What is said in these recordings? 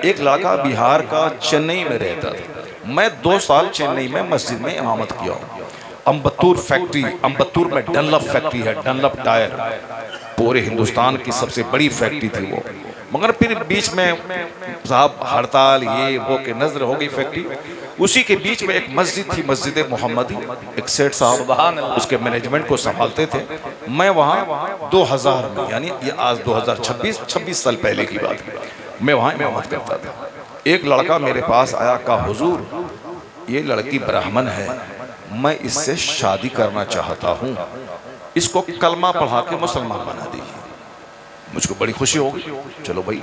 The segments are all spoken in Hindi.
एक लड़का बिहार का चेन्नई में रहता था। मैं 2 साल चेन्नई में मस्जिद में इमामत किया हूँ। अम्बत्तूर फैक्ट्री, अम्बत्तूर में डनलप फैक्ट्री है, डनलप टायर, पूरे हिंदुस्तान की सबसे बड़ी फैक्ट्री थी वो। मगर फिर बीच में साहब हड़ताल ये वो के नजर हो गई फैक्ट्री। उसी के बीच में एक मस्जिद थी, मस्जिद मोहम्मदी, एक सेठ साहब उसके मैनेजमेंट को संभालते थे। मैं वहाँ 2000 में, यानी ये आज 2026 साल पहले की बात है, मैं वहाँ इमामत करता था। एक लड़का मेरे पास आया, कहा हुजूर ये लड़की ब्राह्मण है, मैं इससे शादी करना चाहता हूँ, इसको कलमा पढ़ा के मुसलमान बना दीजिए। मुझको बड़ी खुशी होगी। चलो भाई,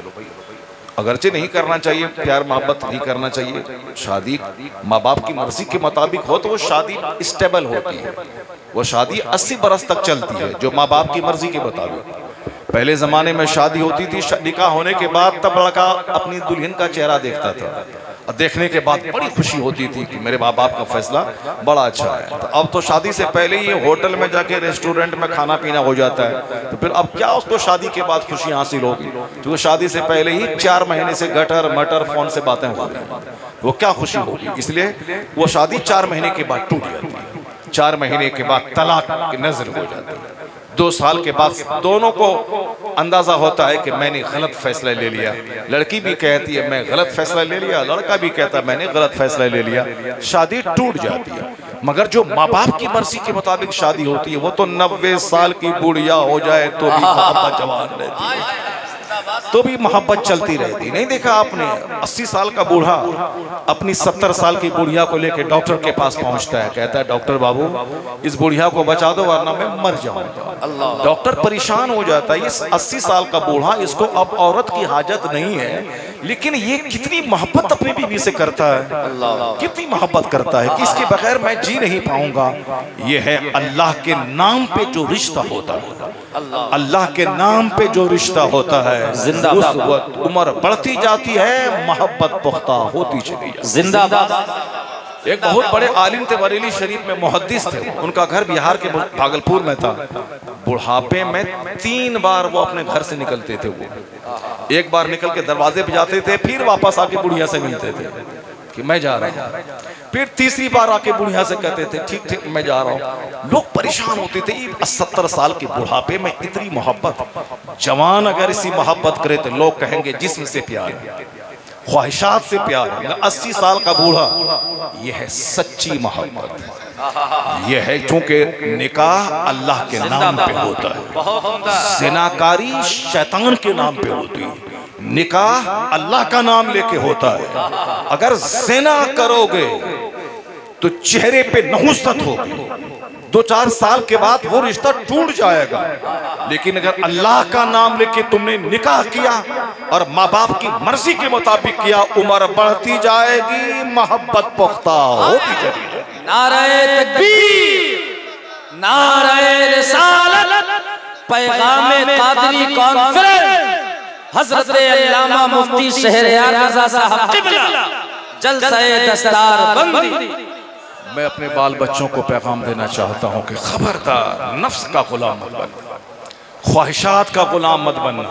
अगरचे नहीं करना चाहिए, प्यार मोहब्बत नहीं करना चाहिए, शादी माँ बाप की मर्जी के मुताबिक हो तो वो शादी स्टेबल होती है। वो शादी 80 बरस तक चलती है जो माँ बाप की मर्जी के मुताबिक। पहले जमाने में शादी होती थी, निकाह होने के बाद तब लड़का अपनी दुल्हन का चेहरा देखता था और देखने के बाद बड़ी खुशी होती थी कि मेरे माँ बाप का फैसला बड़ा अच्छा है। तो अब तो शादी से पहले ही होटल में जाके रेस्टोरेंट में खाना पीना हो जाता है, तो फिर अब क्या उसको शादी के बाद खुशी हासिल होगी? तो शादी से पहले ही 4 महीने से गटर मटर फोन से बातें हो रही हैं, वो क्या खुशी होगी? इसलिए वो शादी 4 महीने के बाद टूट जाती है, 4 महीने के बाद तलाक की नजर हो जाती है। 2 साल के बाद दोनों को अंदाजा होता है कि मैंने गलत फैसला ले लिया। लड़की भी कहती है मैं गलत फैसला ले लिया, लड़का भी कहता है मैंने गलत फैसला ले लिया। शादी टूट जाती है। मगर जो माँ बाप की मर्जी के मुताबिक शादी होती है, वो तो 90 साल की बुढ़िया हो जाए तो भी मोहब्बत जवान रहती है, तो भी मोहब्बत चलती रहती। नहीं देखा आपने 80 साल का बूढ़ा अपनी 70 साल की बुढ़िया को लेकर डॉक्टर के पास पहुंचता है, कहता है डॉक्टर बाबू इस बुढ़िया को बचा दो वरना मैं मर जाऊंगा। डॉक्टर परेशान हो जाता है, इस 80 साल का बूढ़ा, इसको अब औरत की हाजत नहीं है, लेकिन ये कितनी मोहब्बत अपनी बीवी से करता है, कितनी मोहब्बत करता है कि इसके बगैर मैं जी नहीं पाऊंगा। ये है अल्लाह के नाम पे जो रिश्ता होता है, अल्लाह के नाम पे जो रिश्ता होता है, उस वक्त उम्र बढ़ती जाती है, मोहब्बत पुख्ता होती चली जाती है। जिंदाबाद। एक बहुत बड़े आलिम थे, बरेली शरीफ में मुहद्दिस थे, उनका घर बिहार के भागलपुर में था। बुढ़ापे में 3 बार वो अपने घर से निकलते थे। वो एक बार निकल के दरवाजे पे जाते थे, फिर वापस आके बुढ़िया से मिलते थे कि मैं जा रहा हूँ, फिर तीसरी बार आके बुढ़िया से कहते थे ठीक ठीक मैं जा रहा हूँ। लोग परेशान होते थे, 70 साल के बुढ़ापे में इतनी मोहब्बत। जवान अगर इसी मोहब्बत करे तो लोग कहेंगे जिस्म से प्यार है, ख्वाहिशात से प्यार है। 80 साल का बूढ़ा, यह है सच्ची मोहब्बत। यह है चूंकि निकाह अल्लाह के नाम पे होता है, जिनाकारी शैतान के नाम पे होती है, निकाह अल्लाह का नाम लेके होता है। अगर ज़िना करोगे तो चेहरे पे नहुसत होगी, 2-4 साल के बाद वो रिश्ता टूट जाएगा। लेकिन अगर अल्लाह का नाम लेके तुमने निकाह किया और माँ बाप की मर्जी के मुताबिक किया, उम्र बढ़ती जाएगी, मोहब्बत पुख्ता होती जाएगी। नारे तकबीर, नारे रिसालत, पैगाम कादरी कॉन्फ्रेंस, हजरत अल्लामा मुफ्ती शहरयार रज़ा साहब क़िबला, जलसा-ए दस्तारबंदी। मैं अपने बाल बच्चों को पैगाम देना चाहता हूँ कि खबरदार नफ्स का गुलाम मत बनना, ख्वाहिशात का गुलाम मत बनना,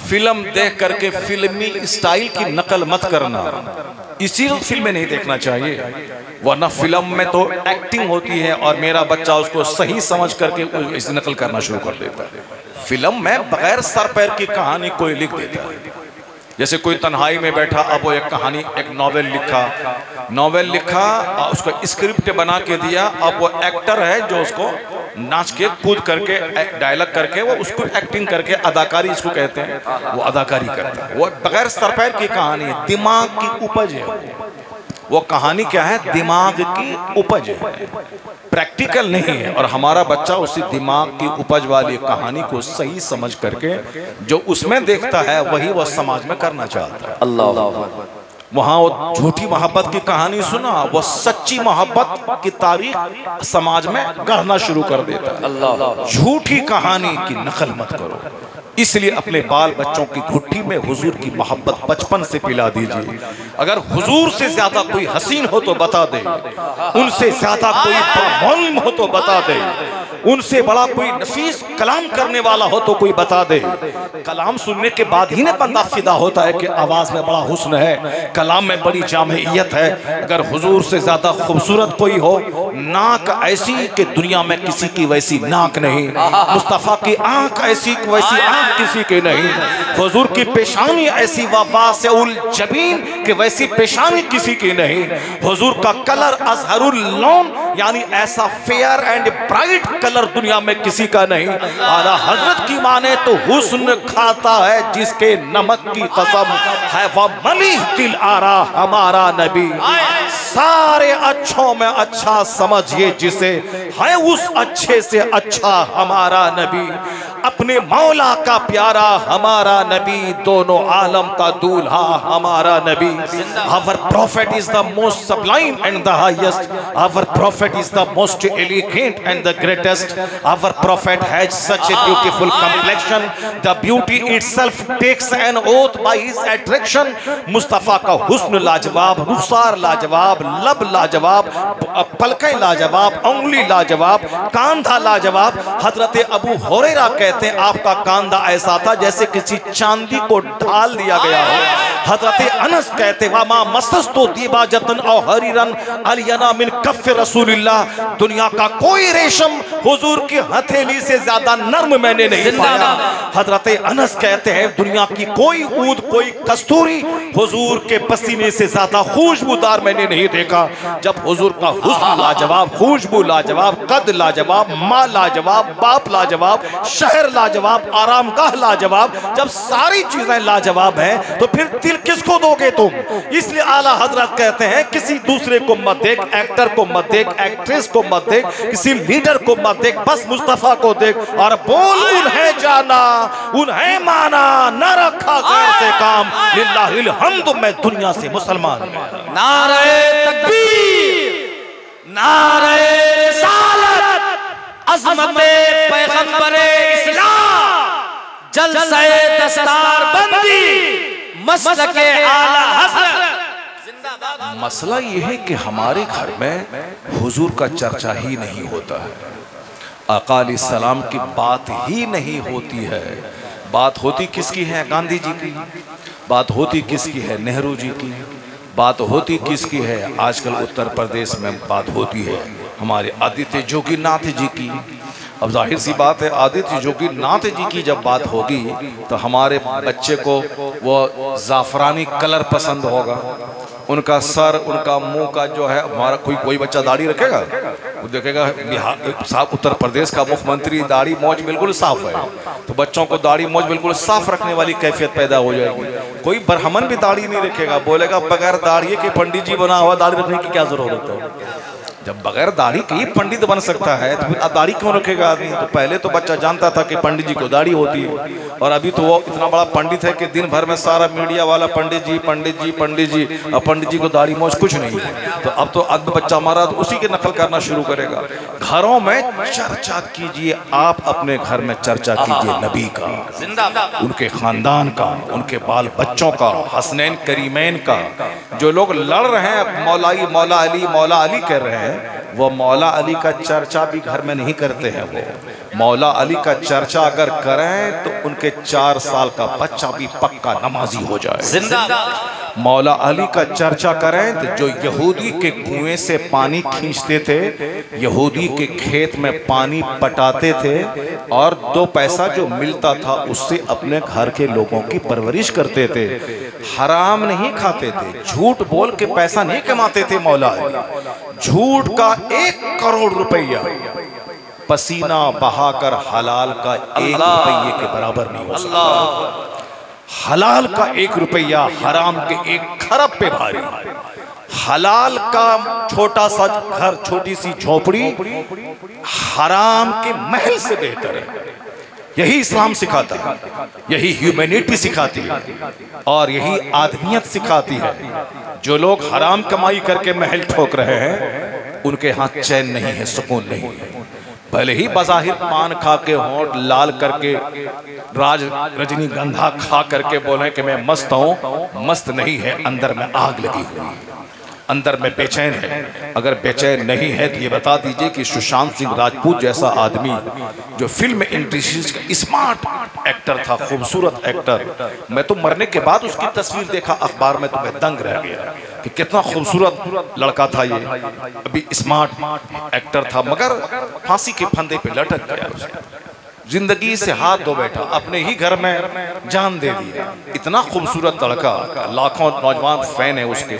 फिल्म देख करके फिल्मी स्टाइल की नकल मत करना। इसी फिल्में नहीं देखना चाहिए, वरना फिल्म में तो एक्टिंग होती है और मेरा बच्चा उसको सही समझ करके इस नकल करना शुरू कर देता है। फिल्म में बगैर सर पैर की कहानी कोई लिख देता है। जैसे कोई तन्हाई में बैठा, अब वो एक कहानी, एक नॉवेल लिखा और उसको स्क्रिप्ट बना के दिया। अब वो एक्टर है जो उसको नाच के कूद करके डायलॉग करके वो उसको एक्टिंग करके, अदाकारी इसको कहते हैं, वो अदाकारी करता है। वो बगैर सर पैर की कहानी है, दिमाग की उपज है। वो कहानी क्या है? दिमाग की उपज है, प्रैक्टिकल नहीं है। और हमारा बच्चा उसी दिमाग की उपज वाली कहानी को सही समझ करके जो उसमें देखता है वही वह समाज में करना चाहता है। अल्लाह। वहाँ वो झूठी मोहब्बत की कहानी सुना, वो सच्ची मोहब्बत की तारीख समाज में गढ़ना शुरू कर देता है। अल्लाह। झूठी कहानी की नकल मत करो। इसलिए अपने बाल बच्चों की घुट्टी में हुजूर की मोहब्बत बचपन से पिला दीजिए। अगर हुजूर से ज्यादा कोई हसीन हो तो बता दे, उनसे ज्यादा कोई मालूम हो तो बता दे। उनसे बड़ा कोई नफीस कलाम करने वाला हो तो कोई बता दे। कलाम सुनने के बाद ही ना बंदा फिदा होता है कि आवाज में बड़ा हुस्न है, कलाम में बड़ी जामियत है। अगर हुजूर से ज्यादा खूबसूरत कोई हो, नाक ऐसी कि दुनिया में किसी की वैसी नाक नहीं, मुस्तफा की आंख ऐसी वैसी आंख किसी की नहीं, हुजूर की पेशानी ऐसी वासिउल जबीन कि वैसी पेशानी किसी की नहीं, हुजूर का कलर अजहरुल लौन यानी ऐसा फेयर एंड ब्राइट कलर दुनिया में किसी का नहीं। आला हजरत की माने तो हुस्न खाता है जिसके नमक की कसम है, वह मलिह दिल आरा हमारा नबी। सारे अच्छों में अच्छा समझिए जिसे है उस अच्छे से अच्छा हमारा नबी, अपने मौला का प्यारा हमारा नबी, दोनों आलम का दूल्हा हमारा नबी। Our prophet is the most sublime and the highest. Our prophet is the most elegant and the greatest. Our prophet has such a beautiful complexion. The beauty itself takes an oath by his attraction. Mustafa का हुस्न लाजवाब, रुखसार लाजवाब, लब लाजवाब, पलकें लाजवाब, उंगली लाजवाब, कांधा लाजवाब। हजरत अबू हुरैरा कहते हैं आपका कांधा ऐसा था जैसे किसी चांदी को ढाल दिया गया हो। हजरत अनस कहते वामा मसस्तो दीबाजतन औ हरीरन अलियना मिन कफ रसूलिल्लाह, दुनिया का कोई रेशम हुजूर की हथेली से ज्यादा नर्म मैंने नहीं पाया। हजरत अनस कहते हैं दुनिया की कोई ऊद कोई कस्तूरी हुजूर के पसीने से ज्यादा खुशबूदार मैंने नहीं देखा। जब हुजूर का हुस्न लाजवाब, खुशबू लाजवाब, कद लाजवाब, माँ लाजवाब, बाप लाजवाब, शहर लाजवाब, आरामगाह लाजवाब, जब सारी चीजें लाजवाब हैं तो फिर दिल किसको दोगे तुम? इसलिए आला हजरत कहते हैं किसी दूसरे को मत देख, एक्टर को मत देख, एक्ट्रेस को मत देख, किसी लीडर को मत देख, बस मुस्तफा को देख और बोल उन्हें जाना उन्हें माना, न रखा गैर से काम, लिल्लाहिल हम्द मैं दुनिया से मुसलमान। नारे तकबीर, नारे रिसालत, अज़मते पैगंबरे इस्लाम, जलसे दस्तार बंदी, मसलके आला हज़रत जिंदाबाद। मसला यह है कि हमारे घर में हुजूर का चर्चा ही नहीं होता है, आका अलैहिस्सलाम की बात ही नहीं होती है। बात होती किसकी है? गांधी जी की। बात होती किसकी है? नेहरू जी की। बात होती किसकी है? आजकल उत्तर प्रदेश में बात होती है हमारे आदित्य जोगीनाथ जी की। अब जाहिर सी बात है आदित्य जोगीनाथ जी की जब बात होगी तो हमारे बच्चे को वो जाफरानी कलर पसंद होगा, उनका सर, उनका मुंह का जो है, हमारा कोई बच्चा दाढ़ी रखेगा, वो देखेगा बिहार साफ उत्तर प्रदेश का मुख्यमंत्री दाढ़ी मौज बिल्कुल साफ है, तो बच्चों को दाढ़ी मौज बिल्कुल साफ रखने वाली कैफियत पैदा हो जाएगी। कोई ब्राह्मण भी दाढ़ी नहीं रखेगा, बोलेगा बगैर दाढ़ी के पंडित जी बना हुआ, दाढ़ी रखने की क्या जरूरत है? जब बगैर दाढ़ी के ही पंडित बन सकता है तो फिर दाढ़ी क्यों रखेगा आदमी? तो पहले तो बच्चा जानता था कि पंडित जी को दाढ़ी होती है, और अभी तो वो इतना बड़ा पंडित है कि दिन भर में सारा मीडिया वाला पंडित जी पंडित जी पंडित जी, और पंडित जी को दाढ़ी मौज कुछ नहीं है। तो अब तो अब बच्चा हमारा तो उसी की नकल करना शुरू करेगा। घरों में चर्चा कीजिए, आप अपने घर में चर्चा कीजिए नबी का, उनके खानदान का, उनके बाल बच्चों का, हसनैन करीमैन का। जो लोग लड़ रहे हैं मौला अली कह रहे हैं, वो मौला अली का चर्चा भी घर में नहीं करते हैं। वो मौला अली का चर्चा अगर करें तो उनके 4 साल का बच्चा भी पक्का नमाजी हो जाए। मौला अली का चर्चा करें तो जो यहूदी के कुएं से पानी खींचते थे, यहूदी के खेत में पानी पटाते थे, और 2 पैसा जो मिलता था उससे अपने घर के लोगों की परवरिश करते थे, हराम नहीं खाते थे, झूठ बोल के पैसा नहीं कमाते थे। मौला अली झूठ का 1 करोड़ रुपया पसीना बहाकर हलाल का 1 रुपये के बराबर नहीं हो सकता। हलाल का 1 रुपया हराम के 1 खरब पे भारी। हलाल का छोटा सा घर, छोटी सी झोपड़ी हराम के महल से बेहतर है। यही इस्लाम सिखाता है, यही ह्यूमैनिटी सिखाती है, और यही आदमियत सिखाती है। जो लोग हराम कमाई करके महल ठोक रहे हैं उनके हाथ चैन नहीं है, सुकून नहीं है। भले ही बज़ाहिर पान खा के होंठ लाल करके रजनीगंधा खा करके बोले कि मैं मस्त हूं, मस्त नहीं है, अंदर में आग लगी हुई है। अंदर में बेचैन है। अगर बेचैन नहीं है तो ये बता दीजिए कि सुशांत सिंह राजपूत जैसा आदमी जो फिल्म इंडस्ट्रीज का स्मार्ट एक्टर था, खूबसूरत एक्टर, मैं तो मरने के बाद उसकी तस्वीर देखा अखबार में तो मैं दंग रह गया कि कितना खूबसूरत लड़का था ये, अभी स्मार्ट एक्टर था, मगर फांसी के फंदे पे लटक गया। जिंदगी से हाथ धो बैठा, अपने ही घर में जान दे दी। इतना खूबसूरत लड़का, लाखों नौजवान फैन है उसके,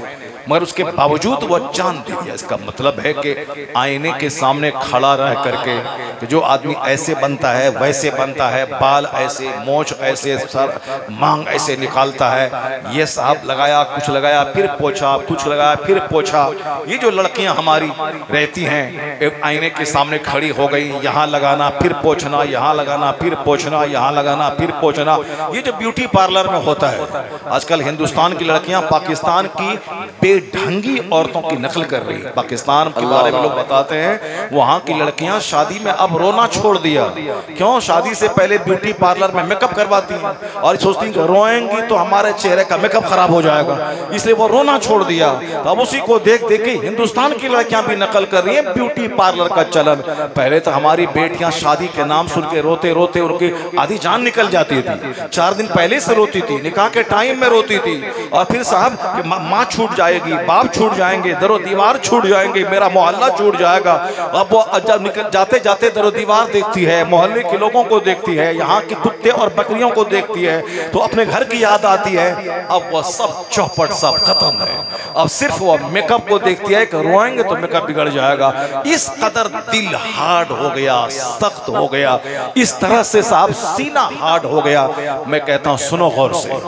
मगर उसके बावजूद वो जान दे दिया। इसका मतलब है कि आईने के सामने खड़ा रह करके कि जो आदमी ऐसे बनता है वैसे बनता है, बाल ऐसे, मोछ ऐसे, सर मांग ऐसे निकालता है, ये साहब लगाया, कुछ लगाया, फिर पोछा, कुछ लगाया, फिर पोछा। ये जो लड़कियां हमारी रहती हैं, एक आईने के सामने खड़ी हो गई, यहाँ लगाना फिर पोछना, यहाँ लगाना फिर पोछना, यहाँ लगाना फिर पोछना, ये जो ब्यूटी पार्लर में होता है। आजकल हिंदुस्तान की लड़कियां पाकिस्तान की बेढंगी औरतों की नकल कर रही है। पाकिस्तान के बारे में लोग बताते हैं वहां की लड़कियां शादी में अब रोना छोड़ दिया। क्यों? शादी से पहले ब्यूटी पार्लर में मेकअप करवाती हैं और सोचती हैं रोएंगी तो हमारे चेहरे का मेकअप खराब हो जाएगा, इसलिए वो रोना छोड़ दिया। तो अब उसी को देख देख के हिंदुस्तान की लड़कियां भी नकल कर रही है ब्यूटी पार्लर का चलन। पहले तो हमारी बेटियां शादी के नाम सुन के रोते रोते उनकी आधी जान निकल जाती थी। 4 दिन पहले से रोती थी, निकाह के टाइम में रोती थी, और फिर साहब माँ छूट जाएगी, बाप छूट जाएंगे, दरो दीवार छूट जाएंगे, मेरा मोहल्ला छूट जाएगा। अब वो जब निकल जाते जाते दरो दीवार देखती है, मोहल्ले के लोगों को देखती है, यहाँ के कुत्ते और बकरियों को देखती है, तो अपने घर की याद आती है। अब वो सब चौपट सब खत्म है, अब सिर्फ वो मेकअप को देखती है कि रोएंगे तो मेकअप बिगड़ जाएगा। इस कदर दिल हार्ड हो गया, सख्त हो गया, इस तरह से साहब सीना हार्ड हो गया। मैं कहता हूँ सुनो गौर से,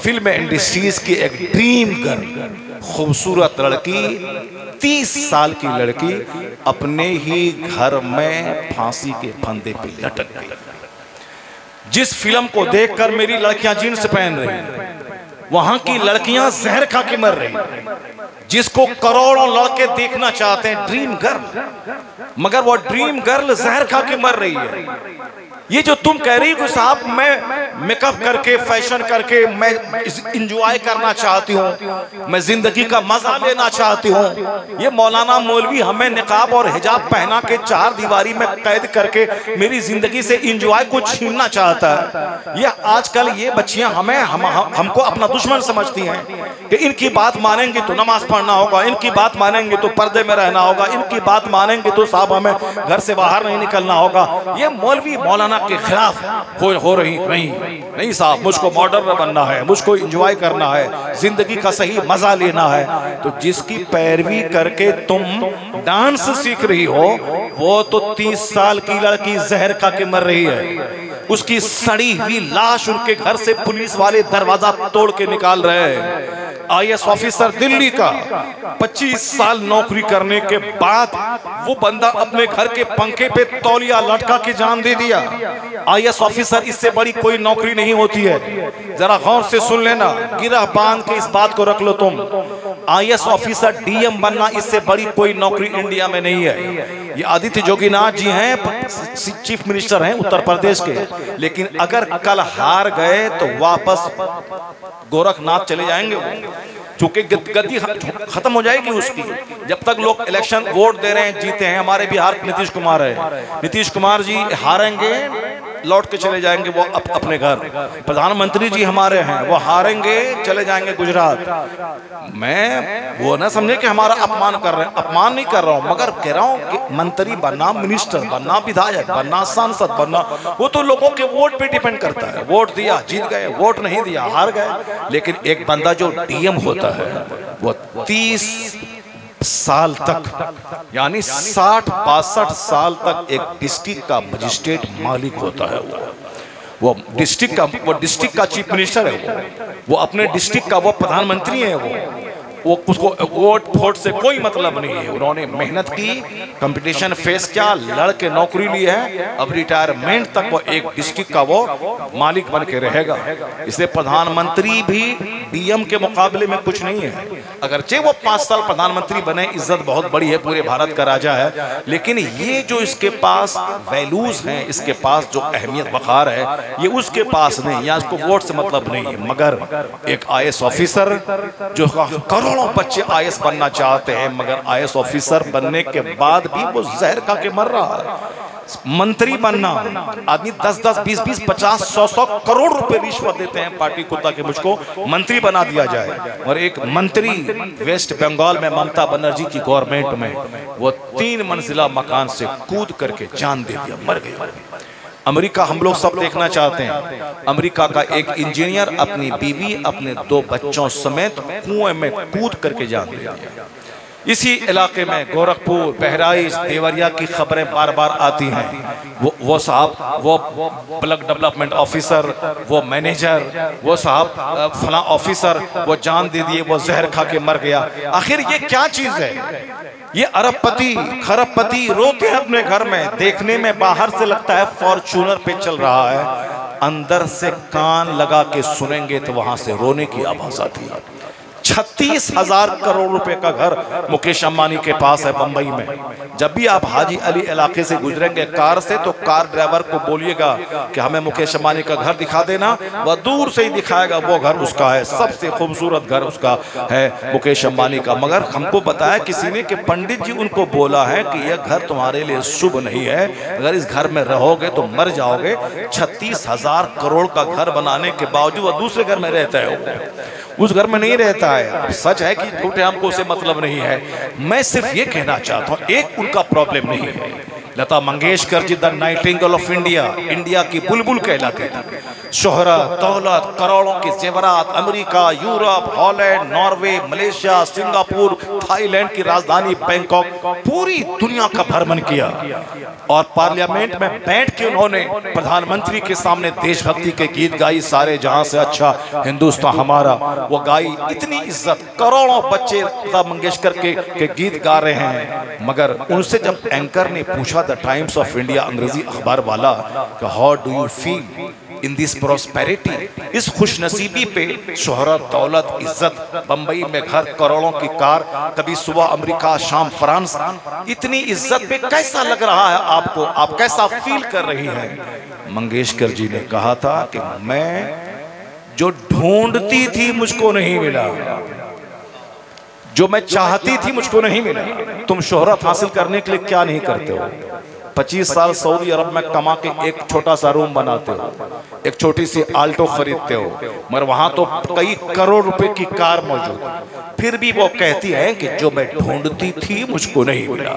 फिल्म इंडस्ट्रीज की एक ड्रीम गर्ल, खूबसूरत लड़की, 30 साल की लड़की अपने ही घर में फांसी के फंदे पे लटक गई। जिस फिल्म को देखकर मेरी लड़कियां जीन्स पहन रही, वहां की लड़कियां जहर खा के मर रही। जिसको करोड़ों लड़के देखना चाहते हैं, ड्रीम गर्ल, मगर वो ड्रीम गर्ल जहर खा के मर रही है। ये जो तुम कह रही हो साहब मैं मेकअप करके, फैशन करके मैं इंजॉय करना चाहती हूँ, मैं जिंदगी का मजा लेना चाहती हूँ, ये मौलाना मौलवी हमें निकाब और हिजाब पहना के 4 दीवारी में कैद करके मेरी जिंदगी से इंजॉय को छीनना चाहता है। ये आजकल ये बच्चियां हमको अपना दुश्मन समझती हैं कि इनकी बात मानेंगे तो नमाज पढ़ना होगा, इनकी बात मानेंगे तो पर्दे में रहना होगा, इनकी बात मानेंगे तो साहब हमें घर से बाहर नहीं निकलना होगा। ये मौलवी मौलाना के खिलाफ हो रही नहीं साहब, मुझको मॉडर्न बनना है, मुझको एंजॉय करना है, जिंदगी का सही मजा लेना है। तो जिसकी पैरवी करके तुम डांस सीख रही हो, वो तो 30 साल की लड़की जहर खा के मर रही है। उसकी सड़ी हुई लाश उनके घर से पुलिस वाले दरवाजा तोड़ के निकाल रहे हैं। IAS ऑफिसर दिल्ली का 25 साल नौकरी करने के बाद वो बंदा अपने घर के पंखे पे तौलिया लटका के जान दे दिया। IAS ऑफिसर, इससे बड़ी कोई नौकरी नहीं होती है। जरा गौर से सुन लेना, गिरह बांध के इस बात को रख लो तुम। IAS ऑफिसर DM बनना, इससे बड़ी कोई नौकरी इंडिया में नहीं है। ये आदित्य जोगीनाथ जी हैं, चीफ मिनिस्टर हैं उत्तर प्रदेश के, लेकिन अगर कल हार गए तो वापस गोरखनाथ चले जाएंगे, चूंकि गद्दी खत्म हो जाएगी उसकी। जब तक लोग इलेक्शन वोट दे रहे हैं, जीते हैं, हमारे बिहार नीतीश कुमार है, नीतीश कुमार जी हारेंगे लौट के चले जाएंगे वो अपने घर। प्रधानमंत्री जी हमारे हैं, वो हारेंगे चले जाएंगे गुजरात। मैं वो ना समझे कि हमारा अपमान कर रहे हैं, अपमान नहीं कर रहा हूं, मगर कह रहा हूं कि मंत्री बनना, मिनिस्टर बनना, विधायक बनना, सांसद बनना, वो तो लोगों के वोट पे डिपेंड करता है। वोट दिया जीत गए, वोट नहीं दिया हार गए। लेकिन एक बंदा जो DM होता है, वो 30 साल तक, यानी 60-62 साल तक एक डिस्ट्रिक्ट का मजिस्ट्रेट मालिक होता है। वो डिस्ट्रिक्ट का चीफ मिनिस्टर है, वो अपने डिस्ट्रिक्ट का वो प्रधानमंत्री है। वो उसको वोट फोट से कोई मतलब नहीं है। उन्होंने मेहनत की, कंपटीशन फेस किया, लड़ के नौकरी ली है, अब रिटायरमेंट तक वो एक डिस्ट्रिक्ट का वो मालिक बन के रहेगा। इसलिए प्रधानमंत्री भी DM के मुकाबले में कुछ नहीं है। अगरचे वो 5 साल प्रधानमंत्री बने, इज्जत बहुत बड़ी है, पूरे भारत का राजा है, लेकिन ये जो इसके पास वैल्यूज हैं, इसके पास जो अहमियत वकार है, ये उसके पास नहीं, या इसको वोट से मतलब नहीं है। मगर एक IAS ऑफिसर जो करोड़ों करोड़ों बच्चे आईएएस बनना चाहते हैं, मगर आईएएस ऑफिसर बनने के बाद भी वो जहर खा के मर रहा है। मंत्री बनना, आदमी 10-10, 20-20, 50, 100 करोड़ रुपए रिश्वत देते हैं पार्टी को ताकि मुझको मंत्री बना दिया जाए। और एक मंत्री वेस्ट बंगाल में ममता बनर्जी की गवर्नमेंट में वो 3 मंजिला मकान से कूद करके जान दे दिया, मर गए। अमेरिका हम लोग सब देखना चाहते हैं। अमेरिका का एक इंजीनियर अपनी बीवी, अपने 2 बच्चों समेत कुएं में कूद करके जान दे दिया। इसी इलाके में गोरखपुर, बहराइच, देवरिया की खबरें बार बार आती हैं। वो साहब, वो ब्लॉक डेवलपमेंट ऑफिसर, वो मैनेजर, वो साहब फला ऑफिसर, वो जान दे दिए, वो जहर खा के मर गया। आखिर ये क्या चीज है? ये अरबपति खरबपति रोते हैं अपने घर में, देखने में बाहर से लगता है फॉर्च्यूनर पे चल रहा है, अंदर से कान लगा के सुनेंगे तो वहां से रोने की आवाज आती है। 36,000 करोड़ रुपए का घर मुकेश अंबानी के पास है बंबई में। जब भी आप हाजी अली इलाके से गुजरेंगे कार से, तो कार ड्राइवर को बोलिएगा कि हमें मुकेश अंबानी का घर दिखा देना, वह दूर से ही दिखाएगा वो घर उसका है, सबसे खूबसूरत घर उसका है मुकेश अंबानी का। मगर हमको बताया किसी ने कि पंडित जी उनको बोला है कि यह घर तुम्हारे लिए शुभ नहीं है, अगर इस घर में रहोगे तो मर जाओगे। 36,000 करोड़ का घर बनाने के बावजूद वह दूसरे घर में रहता है, उस घर में नहीं रहता है। सच है कि झूठे, हमको से मतलब नहीं है। मैं सिर्फ ये कहना चाहता हूँ, एक उनका प्रॉब्लम नहीं है। Lata Mangeshkar ji the nightingale of India, India की बुलबुल कहलाते थे। शोहरत, दौलत, करोड़ों के जेवरात, America, Europe, Holland, Norway, Malaysia, Singapore, Thailand की राजधानी बैंकॉक, पूरी दुनिया का भ्रमण किया। और पार्लियामेंट में बैठ के उन्होंने प्रधानमंत्री के सामने देशभक्ति के गीत गाई, सारे जहां से अच्छा हिंदुस्तान हमारा, वो गाई। इतनी इज्जत, करोड़ों बच्चे लता मंगेशकर के गीत गा रहे हैं। मगर उनसे जब एंकर ने पूछा, द टाइम्स ऑफ इंडिया अंग्रेजी अखबार वाला, how do you feel in this prosperity, इस खुशनसीबी पे, शोहरत, दौलत, इज्जत, बंबई में घर, करोड़ों की कार, कभी सुबह अमेरिका, शाम फ्रांस, इतनी इज्जत पे कैसा लग रहा है आपको? आप कैसा फील कर रही हैं? मंगेशकर जी ने कहा था कि मैं जो ढूंढती थी मुझको नहीं मिला, जो मैं चाहती थी मुझको नहीं मिला। तुम शोहरत हासिल करने के लिए क्या नहीं करते हो? 25 साल सऊदी अरब में कमा के एक छोटा सा रूम बनाते हो, एक छोटी सी आल्टो खरीदते हो, मगर वहां तो कई करोड़ रुपए की कार मौजूद है। फिर भी वो कहती है कि जो मैं ढूंढती थी मुझको नहीं मिला।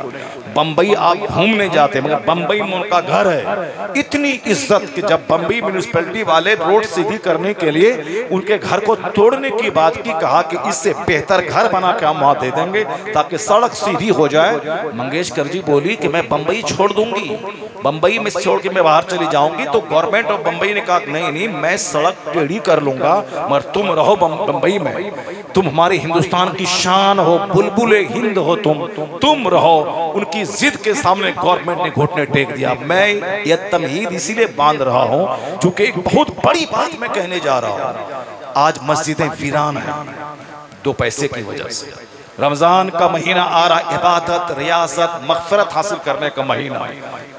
बंबई आप घूमने जाते, मगर बंबई में उनका घर है। इतनी इज्जत कि जब बंबई म्यूनिसिपैलिटी वाले रोड सीधी करने के लिए उनके घर को तोड़ने की बात की, कहा कि इससे बेहतर घर बना के हम वहां दे देंगे ताकि सड़क सीधी हो जाए। मंगेशकर जी बोली कि मैं बंबई छोड़ दूंगी, बंबई में छोड़ के मैं बाहर चली जाऊंगी। तो गवर्नमेंट ऑफ बंबई ने कहा नहीं नहीं, मैं सड़क टेढ़ी कर लूंगा, मगर तुम रहो बंबई में, तुम हमारे हिंदुस्तान की शान हो, बुलबुले हिंद हो, तुम रहो। उनकी जिद के सामने गवर्नमेंट ने घुटने टेक दिया। मैं ये तमहीद इसीलिए बांध रहा हूं क्योंकि एक बहुत बड़ी बात मैं कहने जा रहा हूं। आज मस्जिदें वीरान हैं 2 पैसे की वजह से। रमजान का महीना आ रहा, इबादत, रियासत, मगफिरत हासिल करने का महीना।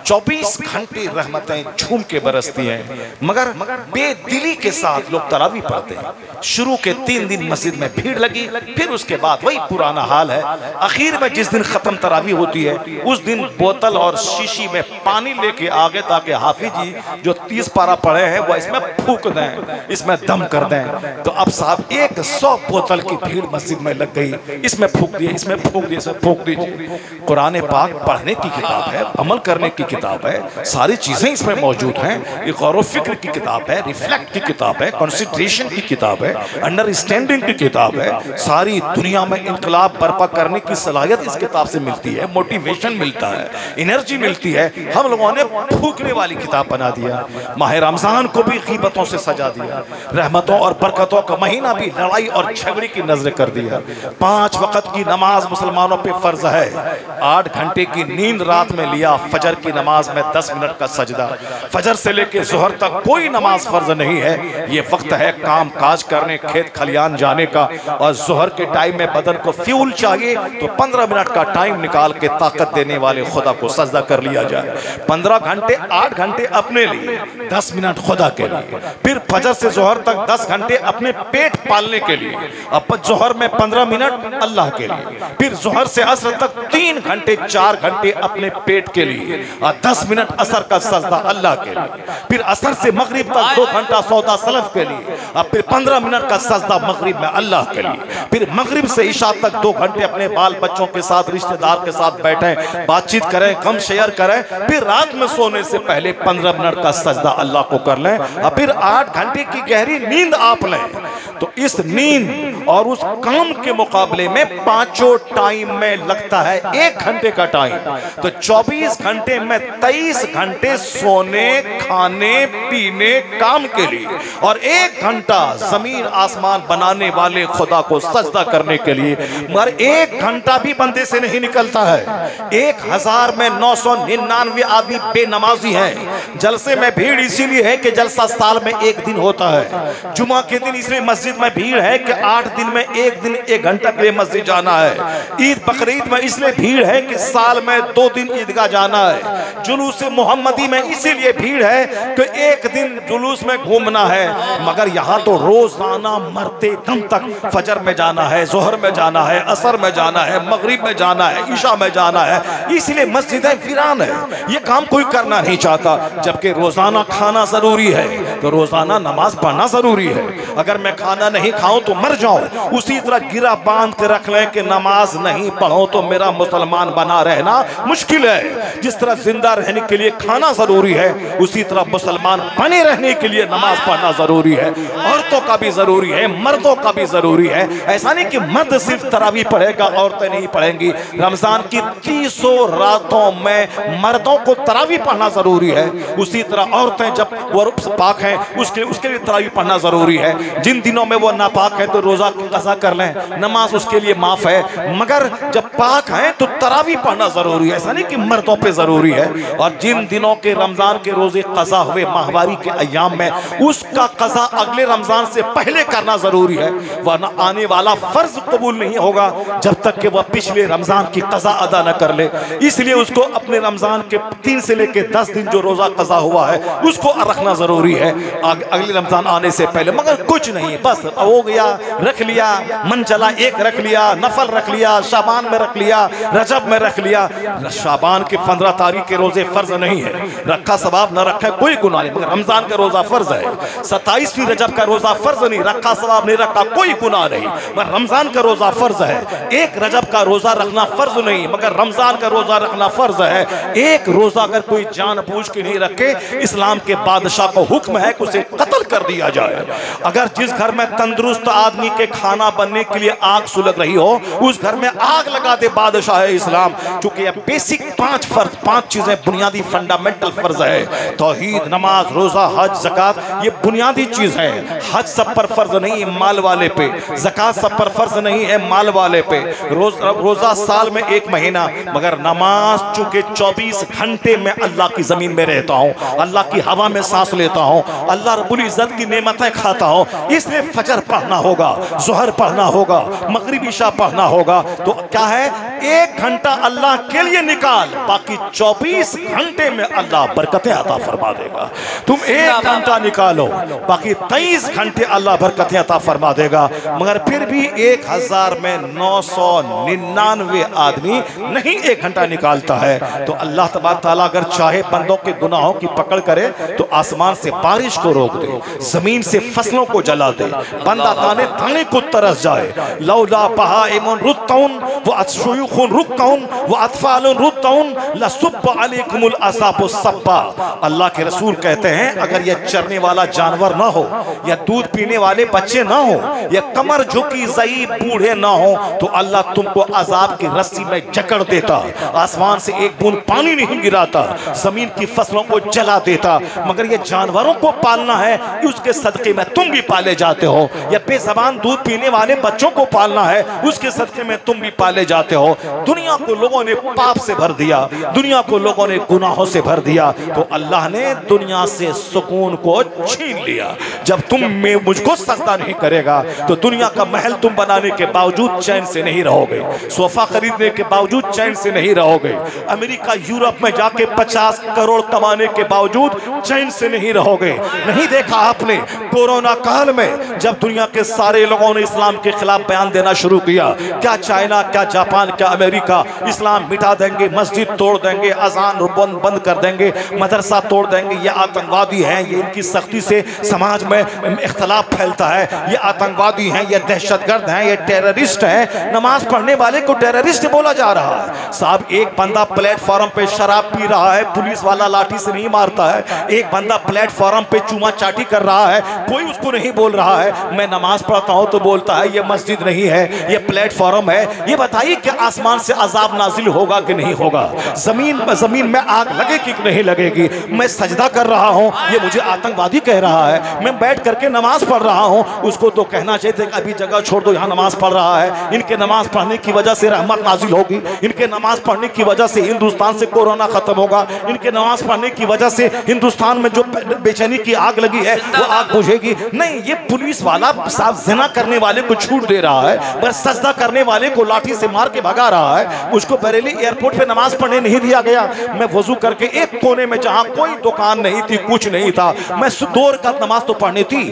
24 घंटे रहमतें झूम के बरसती हैं, मगर बेदिली के साथ लोग तरावी पढ़ते हैं। शुरू के 3 दिन मस्जिद में भीड़ लगी, फिर उसके बाद वही पुराना हाल है। आखिर में जिस दिन खत्म तरावी होती है, उस दिन बोतल और शीशी में पानी लेके आगे ताकि हाफिज जी जो 30 पारा पढ़े हैं वो इसमें फूक दें, इसमें दम कर दें। तो अब साहब 100 बोतल की भीड़ मस्जिद में लग गई, इसमें फूक दिए, इसमें फूक दिए, इसमें फूक दीजिए। कुरान पाक पढ़ने की किताब है, अमल करने की किताब है, सारी चीजें इसमें मौजूद हैं। ये गौर व फिक्र की किताब है, रिफ्लेक्ट की किताब है, कंसिडरेशन की किताब है, अंडरस्टैंडिंग की किताब है। सारी दुनिया में इनकलाब बर्पा करने की सलाहियत इस किताब से मिलती है, मोटिवेशन मिलता है, एनर्जी मिलती है। हम लोगों ने फूकने वाली किताब बना दिया। माह रमजान को भी ग़ीबतों से सजा दिया, रहमतों और बरकतों का महीना भी लड़ाई और झगड़े की नजर कर दिया। 5 वक्त की नमाज मुसलमानों पे फर्ज है। 8 घंटे की नींद रात में लिया, फजर की नमाज नमाज में 10 मिनट का सजदा, फजर से लेके जोहर तक कोई नमाज फर्ज नहीं है। ये वक्त है काम काज करने, खेत खलियान जाने का, और जोहर के टाइम में बदन को फ्यूल चाहिए तो 15 मिनट का टाइम निकाल के ताकत देने वाले खुदा को सजदा कर लिया जाए। 15 घंटे 8 घंटे अपने लिए, 10 मिनट खुदा के लिए, फिर फजर से जोहर तक 10 घंटे अपने पेट पालने के लिए, अब जोहर में 15 मिनट अल्लाह के लिए, फिर जोहर से असर तक 3 घंटे 4 घंटे अपने पेट के लिए, और 10 मिनट असर का सजदा अल्लाह के लिए, फिर असर से मगरिब तक 2 घंटा सौदा सलफ के लिए, और फिर 15 मिनट का सजदा मगरिब में अल्लाह के लिए, फिर मगरिब से इशा तक 2 घंटे अपने बाल बच्चों के साथ, रिश्तेदार के साथ बैठे, बातचीत करें, कम शेयर करें, फिर रात में सोने से पहले 15 मिनट का सजदा अल्लाह को कर लें, और फिर 8 घंटे की गहरी नींद आप लें। तो इस नींद और उस काम के मुकाबले में 5 टाइम में लगता है 1 घंटे का टाइम, तो 24 घंटे में 23 घंटे सोने, खाने, पीने, काम के लिए, और 1 घंटा जमीन आसमान बनाने वाले खुदा को सजदा करने के लिए। मगर 1 घंटा भी बंदे से नहीं निकलता है। 1000 में 999 आदमी बेनमाजी हैं। जलसे में भीड़ इसीलिए है कि जलसा साल में 1 दिन होता है। जुमा के दिन इसलिए मस्जिद में भीड़ है कि 8 दिन में 1 दिन 1 घंटा के लिए मस्जिद जाना है। ईद बकरीद में इसलिए भीड़ है कि साल में 2 दिन ईदगाह जाना है। जुलूस मोहम्मदी में इसीलिए भीड़ है कि 1 दिन जुलूस में घूमना है। मगर यहाँ तो रोजाना मरते दम तक फजर में जाना है, जोहर में जाना है, असर में जाना है, मगरिब में जाना है, ईशा में जाना है। इसलिए मस्जिदें वीरान है। ये काम कोई करना नहीं चाहता। जबकि रोजाना खाना जरूरी है तो रोजाना नमाज पढ़ना जरूरी है। अगर मैं खाना नहीं खाऊं तो मर जाऊं, उसी तरह गिरा बांध के रख लें कि नमाज नहीं पढ़ो तो मेरा मुसलमान बना रहना मुश्किल है। जिस तरह जिंदा रहने के लिए खाना जरूरी है, उसी तरह मुसलमान बने रहने के लिए नमाज पढ़ना जरूरी है। औरतों का भी जरूरी है, मर्दों का भी जरूरी है। ऐसा नहीं कि मर्द सिर्फ तरावी पढ़ेगा, औरतें नहीं पढ़ेंगी। रमजान की 300 रातों में मर्दों को तरावी पढ़ना जरूरी है। उसी तरह औरतें जब वो पाक हैं उसके लिए तरावी पढ़ना जरूरी है। जिन दिनों में वो नापाक है तो रोजा कज़ा कर लें, नमाज उसके लिए माफ है। मगर जब पाक हैं तो तरावी पढ़ना जरूरी है। ऐसा नहीं कि मर्दों पे जरूरी है। और जिन दिनों के रमजान के रोजे कज़ा हुए माहवारी के अय्याम में, उसका कज़ा अगले रमजान से पहले करना जरूरी है। वरना आने वाला फर्ज कबूल नहीं होगा जब तक कि वह पिछले रमजान की कज़ा अदा न कर ले। इसलिए उसको अपने रमजान के 3 से लेकर 10 दिन जो रोजा कज़ा हुआ है उसको रखना जरूरी है अगले रमजान आने से पहले। मगर कुछ नहीं, बस हो गया, रख लिया, मन चला एक रख लिया, नफल रख लिया, शाबान में रख लिया, रजब में रख लिया। शाबान के 15 तारीख के रोजे फर्ज नहीं है, रखा सवाब न रखा कोई गुनाह नहीं। मगर रमजान का रोजा फर्ज है। 27वीं रजब का रोजा फर्ज नहीं, रखा सवाब नहीं रखा कोई गुनाह नहीं। मगर रमजान का रोजा फर्ज है। 1 रजब का रोजा रखना फर्ज नहीं, मगर रमजान का रोजा रखना फर्ज है। 1 रोजा अगर कोई जानबूझ के नहीं रखे, इस्लाम के बादशाह को हुक्म है कि उसे कत्ल कर दिया जाए। अगर जिस घर में तंदुरुस्त आदमी के खाना बनने के लिए आग सुलग रही हो, उस घर में आग लगा दे बादशाह है इस्लाम। चूंकि ये बेसिक 5 चीजें बुनियादी फंडामेंटल फर्ज है। तौहीद, नमाज, रोजा, हज, ज़कात, ये बुनियादी चीज है। हज सब पर फर्ज नहीं है, माल वाले पे। ज़कात सब पर फर्ज नहीं है, माल वाले पे। रोजा साल में 1 महीना। मगर नमाज चूंकि 24 घंटे में अल्लाह की जमीन में रहता हूँ, अल्लाह की हवा में सांस लेता हूँ, अल्लाह रब्बुल इज्जत की नेमतें खाता हूँ, इसलिए फजर पढ़ना होगा, जोहर पढ़ना होगा, मगरिब इशा पढ़ना होगा। तो क्या है, 1 घंटा अल्लाह के लिए निकाल, बाकी 24 घंटे में अल्लाह बरकतें अता फरमा देगा। तुम 1 घंटा निकालो, बाकी 23 घंटे अल्लाह बरकतें अता फरमा देगा। मगर फिर भी 1000 में 999 आदमी नहीं 1 घंटा निकालता है। तो अल्लाह तबारक तआला अगर चाहे बंदों के गुनाहों की पकड़ करे तो आसमान से बारिश को रोक दे, जमीन से फसलों को जला दे, बंदा ताने ताने को तरस जाए। लौला बहाइमुन रुत्तउन व अशयुखुन रुक्कउन व अतफालुन रुत्तउन लसुब्ब अलैकुमुल असाबु सब्बा। अल्लाह के रसूल कहते हैं, अगर यह चरने वाला जानवर ना हो, या दूध पीने वाले बच्चे ना हो, या कमर झुकी ज़ईफ बूढ़े ना हो, तो अल्लाह तुमको अजाब की रस्सी में जकड़ देता, आसमान से एक बूंद पानी नहीं गिराता, जमीन की फसलों को जला देता। मगर ये जानवरों को पालना है, उसके सदके में तुम भी पाले जाते हो, या बेज़बान दूध पीने वाले बच्चों को पालना है, उसके सदके में तुम भी पाले जाते हो। दुनिया को लोगों ने पाप से भर दिया, दुनिया को लोगों ने गुनाहों से भर दिया, तो अल्लाह ने दुनिया से सुकून को छीन लिया। जब तुम में मुझको सजदा नहीं करेगा तो दुनिया का महल तुम बनाने के बावजूद चैन से नहीं रहोगे, सोफा खरीदने के बावजूद चैन से नहीं रहोगे, अमेरिका यूरोप में जाके 50 करोड़ कमाने के बावजूद चैन से नहीं रहोगे। नहीं देखा आपने कोरोना काल में जब दुनिया के सारे लोगों ने इस्लाम के खिलाफ बयान देना शुरू किया, क्या चाइना, क्या जापान, क्या अमेरिका इस्लाम मिटा देंगे, मस्जिद तोड़ देंगे, अजान बंद कर देंगे, मदरसा तोड़ देंगे, ये आतंकवादी हैं, ये इनकी सख्ती से समाज में इख्तलाफ फैलता है, ये आतंकवादी हैं, ये दहशतगर्द हैं, ये टेररिस्ट हैं। नमाज पढ़ने वाले को टेररिस्ट बोला जा रहा है। साहब एक बंदा प्लेटफॉर्म पे शराब पी रहा है, पुलिस वाला लाठी से नहीं मारता है। एक बंदा प्लेटफॉर्म पे चूमा चाटी कर रहा है, कोई उसको नहीं बोल रहा है। मैं नमाज पढ़ता हूं तो बोलता है ये मस्जिद नहीं है, ये प्लेटफॉर्म है। ये बताइए कि आसमान से अजाब नाजिल होगा कि नहीं होगा, जमीन में आग लगेगी कि नहीं लगेगी। मैं सजदा कर रहा हूं, ये मुझे आतंकवादी कह रहा है। मैं बैठ करके नमाज पढ़ रहा हूं, उसको तो कहना चाहिए कि अभी जगह छोड़ दो, यहां नमाज पढ़ रहा है, इनके नमाज पढ़ने की वजह से रहमत नाजिल होगी, इनके नमाज पढ़ने की वजह से हिंदुस्तान से कोरोना खत्म होगा, इनके नमाज पढ़ने की वजह से हिंदुस्तान में जो बेचैनी की आग लगी है वो आग बुझेगी। नहीं, ये पुलिस वाला साहब जिना करने वाले को छूट दे रहा है, बस सजदा करने वाले को लाठी से मार के भगा रहा है। मुझको बरेली एयरपोर्ट पे नमाज पढ़ने नहीं दिया गया। मैं वजू करके एक कोने में जहां कोई दुकान नहीं थी, कुछ नहीं था, मैं 2 रकात नमाज तो पढ़नी थी।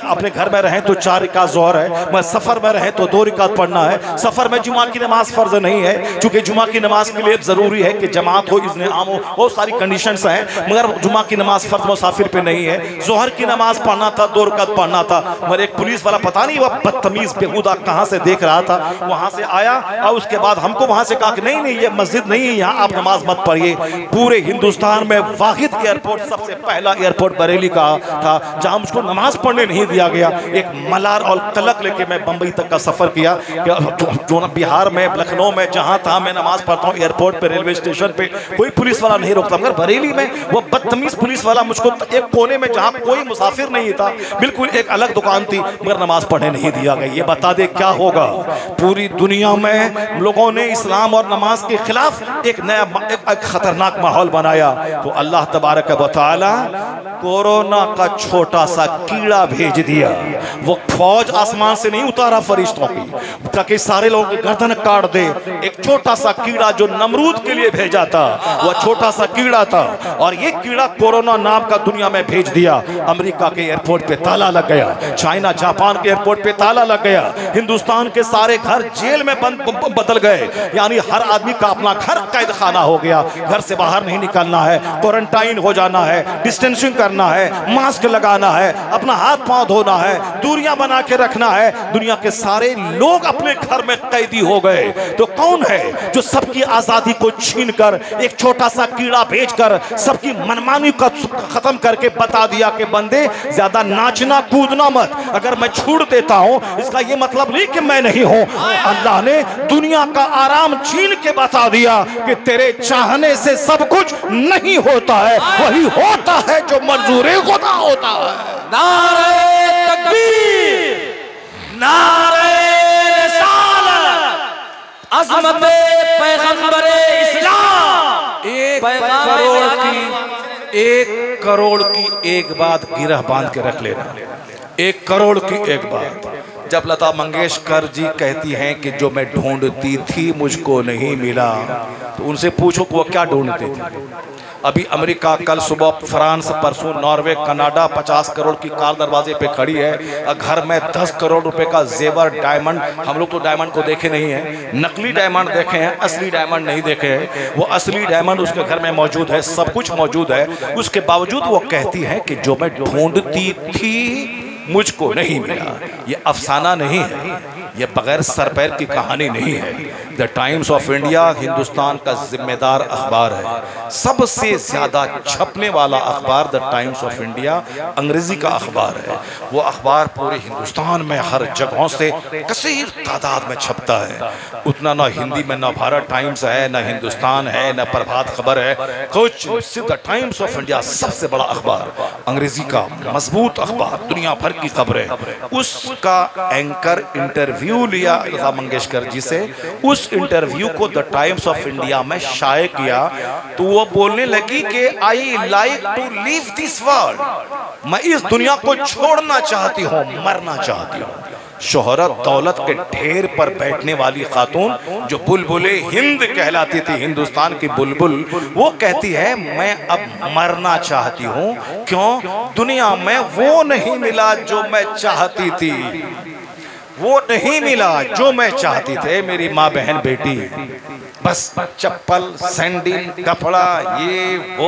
अपने घर में रहे तो 4 रकात ज़ोहर है, मैं सफर में रहे तो 2 रकात पढ़ना है। सफर में जुमा की नमाज फर्ज नहीं है, क्योंकि जुमा की नमाज के लिए जरूरी है कि जमात हो, इज़्ने आम हो, बहुत सारी कंडीशंस हैं, मगर जुमा की नमाज फर्ज मुसाफिर पे नहीं है। ज़ोहर की नमाज पढ़ना था, 2 रकात पढ़ना था। मगर एक पुलिस वाला पता नहीं वह बदतमीज बेहुदा कहां से देख रहा था, वहां से आया और उसके बाद हमको वहां से कहा कि नहीं नहीं, ये मस्जिद नहीं है, यहाँ आप नमाज मत पढ़िए। पूरे हिंदुस्तान में वाहिद एयरपोर्ट, सबसे पहला एयरपोर्ट बरेली का था जहां मुझको नमाज पढ़ने नहीं दिया गया। एक मलार और तलक लेके मैं बंबई तक का सफर किया, जो बिहार में, लखनऊ में जहां था मैं नमाज पढ़ता हूँ, एयरपोर्ट पे, रेलवे स्टेशन पे कोई पुलिस वाला नहीं रोकता। मगर बरेली में वो बदतमीज पुलिस वाला मुझको एक कोने में जहां कोई मुसाफिर नहीं था, बिल्कुल एक अलग दुकान थी, मगर नमाज पढ़ने नहीं दिया गया। ये बता दे क्या होगा। पूरी दुनिया में लोगों ने इस्लाम और नमाज के खिलाफ एक नया एक खतरनाक माहौल बनाया। तो अल्लाह तबारक व तआला कोरोना का छोटा सा कीड़ा भेज दिया। वो फौज आसमान से नहीं उतारा फरिश्तों की ताकि सारे लोगों की गर्दन काट दे। एक छोटा सा कीड़ा जो नमरूद के लिए भेजा था, वह छोटा सा कीड़ा था, और ये कीड़ा कोरोना नाम का दुनिया में भेज दिया। अमेरिका के एयरपोर्ट पे ताला लग गया, चाइना जापान के एयरपोर्ट पे ताला लग गया, हिंदुस्तान के सारे घर जेल में बदल गए। यानी हर आदमी का अपना घर कैद खाना हो गया। घर से बाहर नहीं निकलना है, क्वारंटाइन हो जाना है, डिस्टेंसिंग करना है, मास्क लगाना है, अपना हाथ पांव धोना है, दूरियां बना के रखना है। दुनिया के सारे लोग अपने घर में कैदी हो गए। तो कौन है जो सबकी आजादी को छीनकर एक छोटा सा कीड़ा भेजकर सबकी मनमानी को खत्म करके बता दिया कि बंदे ज्यादा नाचना कूदना मत। अगर मैं छूट देता हूं इसका यह मतलब नहीं कि मैं नहीं हूं। अल्लाह ने दुनिया का आराम छीन के बता दिया कि तेरे चाहने से सब कुछ नहीं होता है, वही होता है जो मंजूर खुदा होता है। नारे तकबीर, नारे रिसालत, अज़मत पैगंबरे इस्लाम। 1 करोड़ की एक बात गिरह बांध के रख लेना। 1 करोड़ की एक बात। जब लता मंगेशकर जी कहती हैं कि जो मैं ढूंढती थी मुझको नहीं मिला, तो उनसे पूछो कि वो क्या ढूंढती थी। अभी अमेरिका, कल सुबह फ्रांस, परसों नॉर्वे, कनाडा 50 करोड़ की कार दरवाजे पे खड़ी है। घर में 10 करोड़ रुपए का जेवर, डायमंड। हम लोग तो डायमंड को देखे नहीं है, नकली डायमंड देखे हैं, असली डायमंड नहीं देखे हैं। वो असली डायमंड उसके घर में मौजूद है, सब कुछ मौजूद है। उसके बावजूद वो कहती है कि जो मैं ढूंढती थी मुझको नहीं मिला। ये अफसाना नहीं है, ये बगैर सर पैर की कहानी नहीं है। The times of India Hindustan का जिम्मेदार अखबार है। सबसे ज्यादा छपने वाला अखबार द टाइम्स ऑफ इंडिया अंग्रेजी का अखबार है। वो अखबार पूरे हिंदुस्तान में हर जगहों से कसीर तादाद में छपता है। उतना ना हिंदी में ना भारत टाइम्स है, ना हिंदुस्तान है, ना प्रभात खबर है, कुछ। सिर्फ द टाइम्स ऑफ इंडिया सबसे बड़ा अखबार, अंग्रेजी का मजबूत अखबार, दुनिया भर की खबर है, उसका एंकर इंटरव्यू लिया लता मंगेशकर जी से। उस इंटरव्यू को द टाइम्स ऑफ इंडिया में शाये किया तो वो बोलने लगी कि I like to leave this world, मैं इस दुनिया को छोड़ना चाहती हूँ, मरना चाहती हूँ। शोहरत दौलत के ढेर पर बैठने वाली खातून जो बुलबुले हिंद कहलाती थी, हिंदुस्तान की बुलबुल, वो कहती है मैं अब मरना चाहती हूँ। क्यों? दुनिया में वो नहीं मिला जो मैं चाहती थी, वो नहीं मिला जो मैं चाहती थी। मेरी माँ बहन बेटी बस चप्पल सैंडल कपड़ा ये वो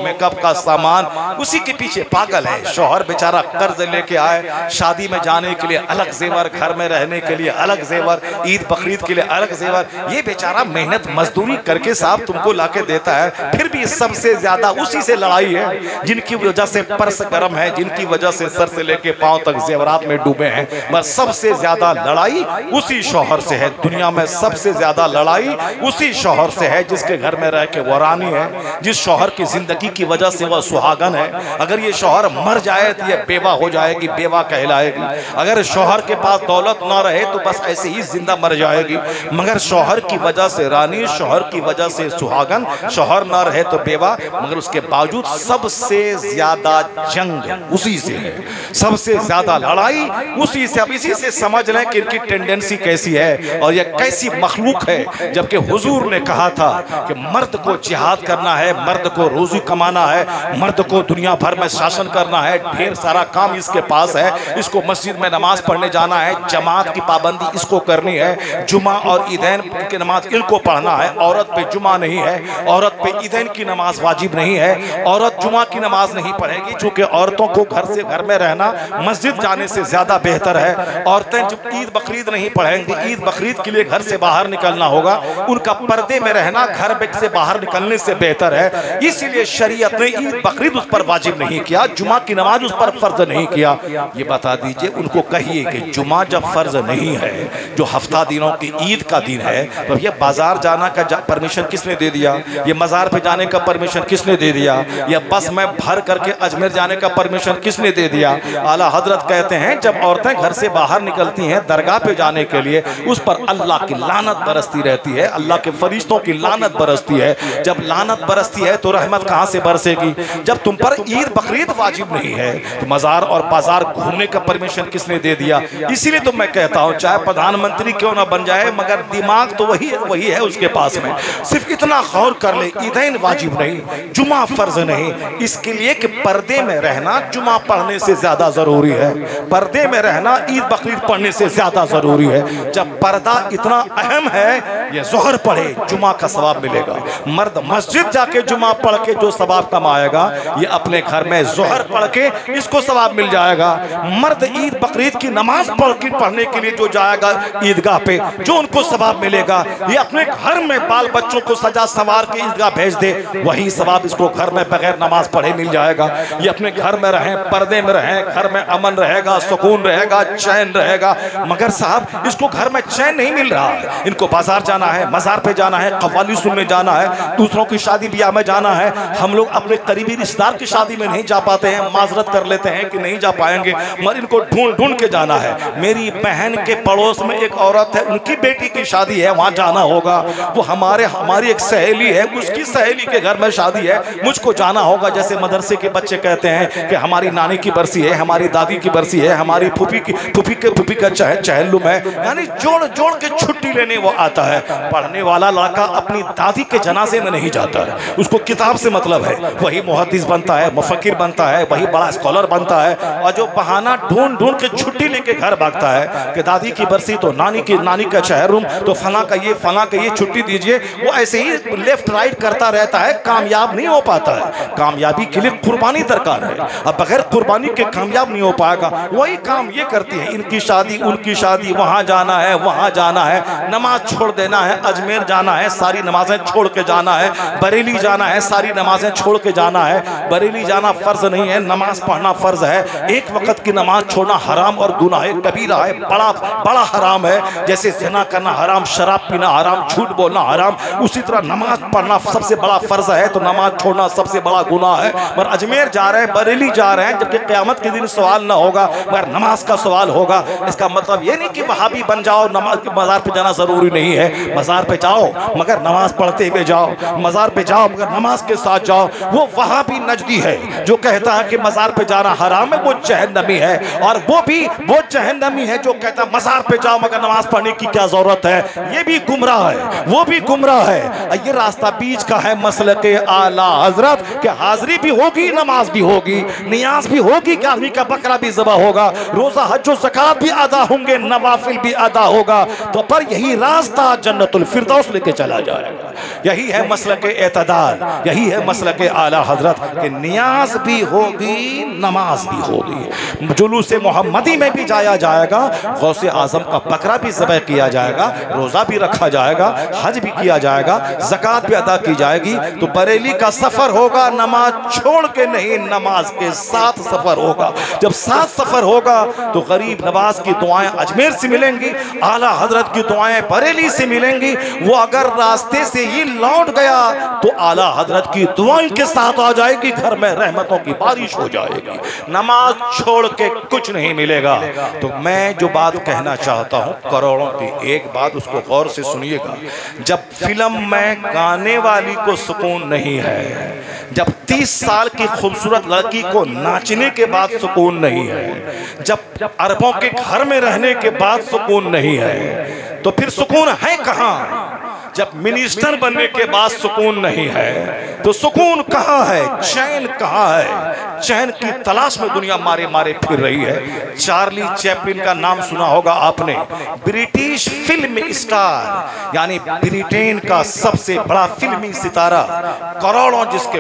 मेकअप का सामान उसी के पीछे पागल है। शौहर बेचारा कर्ज लेके आए, शादी में जाने के लिए अलग जेवर, घर में रहने के लिए अलग जेवर, ईद बकरीद के लिए अलग जेवर, ये बेचारा मेहनत मजदूरी करके साहब तुमको लाके देता है। फिर भी सबसे ज्यादा उसी से लड़ाई है जिनकी वजह से पर्स गर्म है, जिनकी वजह से सर से लेके पांव तक जेवरात में डूबे हैं। बस सबसे ज्यादा लड़ाई उसी शौहर से है। दुनिया में सबसे ज्यादा लड़ाई उसी शौहर से है जिसके घर में रह के वो रानी है, जिस शौहर की जिंदगी की वजह से वह सुहागन है। अगर ये शौहर मर जाए तो ये बेवा हो जाएगी, बेवा कहलाएगी। अगर शौहर के पास दौलत ना रहे तो बस ऐसे ही जिंदा मर जाएगी। मगर शौहर की वजह से रानी, शौहर की वजह से सुहागन, शौहर ना रहे तो बेवा। मगर उसके बावजूद सबसे ज्यादा जंग उसी से है, सबसे ज्यादा लड़ाई उसी से। अब इसी से समझ लें कि इनकी टेंडेंसी कैसी है और ये कैसी मखलूक है। जबकि हुजूर ने कहा था कि मर्द को जिहाद करना है, मर्द को रोजी कमाना है, मर्द को दुनिया भर में शासन करना है, ढेर सारा काम इसके पास है। इसको मस्जिद में नमाज पढ़ने जाना है, जमात की पाबंदी इसको करनी है, जुमा और ईदैन की नमाज इनको पढ़ना है। औरत पे जुमा नहीं है, औरत पे ईदैन की नमाज वाजिब नहीं है, औरत जुमा की नमाज नहीं पढ़ेगी। चूंकि औरतों को घर से घर में रहना मस्जिद जाने से ज्यादा बेहतर है। औरतें जब ईद बकरीद नहीं पढ़ेंगी, ईद बकरीद के लिए घर से बाहर निकलना होगा, उनका पर्दे में रहना घर से बाहर निकलने से बेहतर है। इसीलिए शरीयत ने ईद बकरीद उस पर वाजिब नहीं किया, जुमा की नमाज उस पर फर्ज नहीं किया। ये बता दीजिए उनको, कहिए कि जुमा जब फर्ज नहीं है, जो हफ्ता दिनों की ईद का दिन है, तो ये बाजार जाना का परमिशन किसने दे दिया? ये मजार पे जाने का परमिशन किसने दे दिया? या बस में भर करके अजमेर जाने का परमिशन किसने दे दिया? आला हजरत कहते हैं जब औरतें घर से बाहर निकलती हैं दरगाह पे जाने के लिए, उस पर अल्लाह की लानत बरसती रहती है, अल्लाह के फरिश्तों की लानत बरसती है। जब लानत बरसती है तो रहमत कहां से बरसेगी? जब तुम पर ईद बकरीद वाजिब नहीं है तो मजार और बाजार घूमने का परमिशन किसने दे दिया? इसीलिए तो मैं कहता हूं चाहे प्रधानमंत्री क्यों ना बन जाए, मगर दिमाग तो वही है उसके पास में। सिर्फ इतना गौर कर ले, ईदैन वाजिब नहीं, जुमा फर्ज नहीं, इसके लिए कि पर्दे में रहना जुमा पढ़ने से ज्यादा जरूरी है, पर्दे में रहना ईद बकरीद पढ़ने से ज्यादा जरूरी है। जब पर्दा इतना अहम है, ये जोहर पढ़े जुमा का सवाब मिलेगा। मर्द मस्जिद जाके जुमा पढ़ के जो सवाब कमाएगा, ये अपने घर में जोहर पढ़ के इसको सवाब मिल जाएगा। मर्द ईद बकरीद की नमाज पढ़ने के लिए जो जाएगा ईदगाह पे, जो उनको सवाब मिलेगा, ये अपने घर में बाल बच्चों को सजा सवार के ईदगाह भेज दे, वही सवाब इसको घर में बगैर नमाज पढ़े मिल जाएगा। ये अपने घर में रहें, पर्दे में रहें, घर में अमन रहेगा, सुकून रहेगा, चैन रहेगा। मगर साहब इसको घर में चैन नहीं मिल रहा है। इनको बाजार जाना है, मजार पे जाना है, कव्वाली सुनने जाना है, दूसरों की शादी ब्याह में जाना है। हम लोग अपने करीबी रिश्तेदार की शादी में नहीं जा पाते हैं, माजरत कर लेते हैं कि नहीं जा पाएंगे, मगर इनको ढूंढ ढूंढ के जाना है। मेरी बहन के पड़ोस में एक औरत है, उनकी बेटी की शादी है, वहां जाना होगा। वो हमारी एक सहेली है, उसकी सहेली के घर में शादी है, मुझको जाना होगा। जैसे मदरसे के बच्चे कहते हैं कि हमारी नानी की बरसी है, हमारी दादी की बरसी है, हमारी फूफी का चहल्लुम है, यानी जोड़ जोड़ के छुट्टी लेने वो आता है। पढ़ने वाला लड़का अपनी दादी के जनाजे में नहीं जाता है, उसको किताब से मतलब है, वही मुहद्दिस बनता है, मुफक्किर बनता है, वही बड़ा स्कॉलर बनता है। और जो बहाना ढूंढ ढूंढ के छुट्टी लेके घर भागता है कि दादी की बरसी तो नानी का चहल्लुम तो फला का ये छुट्टी दीजिए, वो ऐसे ही लेफ्ट राइट करता रहता है, कामयाब नहीं हो पाता है। कामयाबी के लिए कुर्बानी दरकार है, अब बगैर कुर्बानी के कामयाब नहीं हो पाएगा। वही काम ये करती है, इनकी शादी शादी, उनकी शादी, वहां जाना है, वहां जाना है, नमाज छोड़ देना है, अजमेर जाना है, सारी नमाजें छोड़ के जाना है, बरेली जाना है, सारी नमाजें छोड़ के जाना है। बरेली जाना फर्ज नहीं है, नमाज पढ़ना फर्ज है। एक वक्त की नमाज छोड़ना हराम और गुनाह कबीरा है, बड़ा बड़ा हराम है। जैसे ज़िना करना हराम, शराब पीना हराम, झूठ बोलना हराम, उसी तरह नमाज पढ़ना सबसे बड़ा फर्ज है, तो नमाज छोड़ना सबसे बड़ा गुनाह है। मगर अजमेर जा रहे हैं, बरेली जा रहे हैं, जबकि क़यामत के दिन सवाल ना होगा मगर नमाज का सवाल होगा। इसका मतलब ये नहीं कि वहाबी बन जाओ, नमाज मज़ार पे जाना जरूरी नहीं है। मज़ार पे जाओ मगर नमाज पढ़ते हुए जाओ, मज़ार पे जाओ मगर नमाज के साथ जाओ। वो वहाबी नजदी है जो कहता है कि मज़ार पे जाना हराम है, वो जहन्नमी है। और वो जहन्नमी है जो कहता है मज़ार पे जाओ मगर नमाज पढ़ने की क्या जरूरत है। ये भी गुमराह है, वो भी गुमराह है। ये रास्ता बीच का है मसलके आला हजरत कि हाजिरी भी होगी, नमाज भी होगी, नियाज भी होगी कि आदमी का बकरा भी ज़बा होगा, रोजा हज ज़कात भी अदा होंगे, नवाफिल भी अदा होगा। तो पर यही रास्ता जन्नतुल फिरदौस लेके चला जाएगा। यही है मसलके एतदाल, यही है मसलके आला हजरत कि नियाज भी होगी, नमाज भी होगी। जुलूस मोहम्मदी में भी जाया जाएगा, गौसे आजम का बकरा भी ज़बह किया जाएगा, रोजा भी रखा जाएगा, हज भी किया जाएगा, ज़कात भी अदा की जाएगी। तो बरेली का सफर होगा नमाज छोड़ के नहीं, नमाज के साथ सफर होगा। जब साथ सफर होगा तो गरीब नवाज की दुआएं अजमेर से मिलेंगी, आला हजरत की दुआएं बरेली से मिलेंगी। वो अगर रास्ते से ही लौट गया तो आला हजरत की दुआएं के साथ आ जाएगी, घर में रहमतों की बारिश हो जाएगी। नमाज छोड़ के कुछ नहीं मिलेगा। तो मैं जो बात कहना चाहता हूं करोड़ों की, एक बात उसको गौर से सुनिएगा। जब फिल्म में गाने वाली को सुकून नहीं है, जब 30 साल की खूबसूरत लड़की को नाचने के बाद सुकून नहीं है, जब अरबों के घर में रहने के बाद सुकून नहीं है, तो फिर सुकून है कहां? जब मिनिस्टर बनने के बाद सुकून नहीं है तो सुकून कहां है? चैन कहां है? चैन की तलाश में दुनिया मारे मारे फिर रही है। चार्ली चैपलिन का नाम सुना होगा आपने, ब्रिटिश फिल्म स्टार, यानी ब्रिटेन का सबसे बड़ा फिल्मी सितारा, करोड़ों जिसके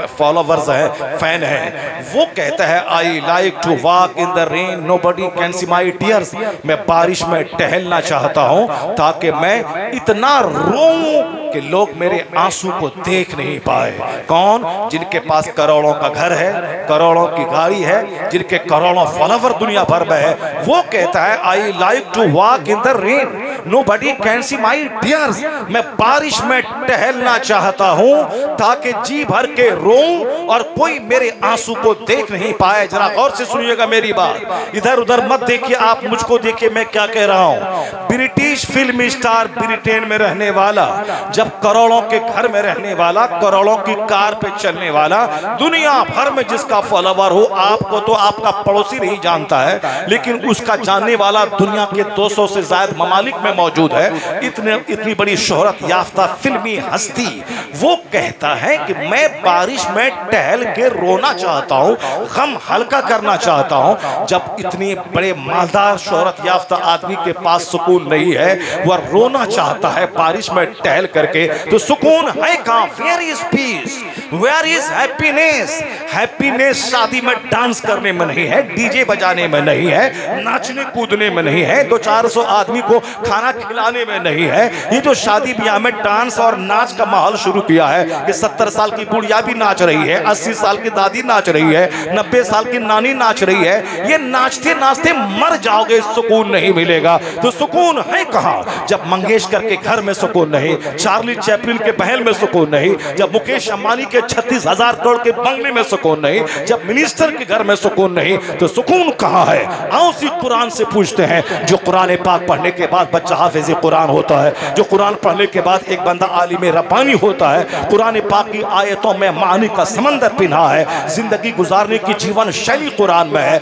फॉलोवर्स हैं, फैन हैं। वो कहता है I like to walk in the rain, nobody can see my tears. मैं बारिश में टहलना चाहता हूं ताकि मैं इतना रोऊं कि लोग मेरे आंसू को देख नहीं पाए। कौन? जिनके पास करोड़ों का घर है, करोड़ों की गाड़ी है, जिनके करोड़ों फॉलोवर दुनिया भर में है। वो कहता है I like to walk in the rain, nobody can see my tears. मैं बारिश में टहलना चाहता हूं ताकि जी भर के रोऊं और कोई मेरे आंसू को देख नहीं पाए। जरा गौर से सुनिएगा मेरी बात, इधर उधर मत देखिए, आप मुझको देखिए मैं क्या कह रहा हूं। ब्रिटिश फिल्म स्टार, ब्रिटेन में रहने वाला, जब करोड़ों के घर में रहने वाला, करोड़ों की कार पे चलने वाला, दुनिया भर में जिसका फॉलोवर हो, आपको तो आपका पड़ोसी नहीं जानता है, लेकिन उसका जानने वाला दुनिया के 200 से ज्यादा ममालिक में मौजूद है। इतनी बड़ी शोहरत याफ्ता फिल्मी हस्ती, वो कहता है कि मैं बारिश में टहल के रोना चाहता हूं, गम हल्का करना चाहता हूं। जब इतनी बड़े मालदार शोहरत याफ्ता आदमी के पास सुकून नहीं है, वह रोना चाहता है बारिश में टहल करके, तो सुकून है कहां? Where is peace, where is happiness? Happiness शादी में डांस करने में नहीं है, डीजे बजाने में नहीं है, नाचने कूदने में नहीं है, 200-400 आदमी को खाना खिलाने में नहीं है। ये जो शादी ब्याह में डांस और नाच का माहौल शुरू किया है कि 70 साल की बुढ़िया भी नाच रही है, 80 साल की दादी नाच रही है, 90 साल की नानी नाच रही है, ये नाचते नाचते मर जाओगे, सुकून नहीं मिलेगा। तो सुकून है कहां? जब मंगेशकर के घर में सुकून नहीं, चार्ली चैपलिन के महल में सुकून नहीं, जब मुकेश अंबानी के 36,000 करोड़ के बंगले में सुकून नहीं, जब मिनिस्टर के घर में सुकून नहीं, तो सुकून कहां है? आओ सी कुरान से पूछते हैं। जो कुरान पाक पढ़ने के बाद बच्चा हाफिज़ कुरान होता है, जो कुरान पढ़ने के बाद एक बंदा आलिम रब्बानी होता है, कुरान पाक की आयतों में मानी का समंदर पिना है, जिंदगी गुजारने की जीवन शैली कुरान में है,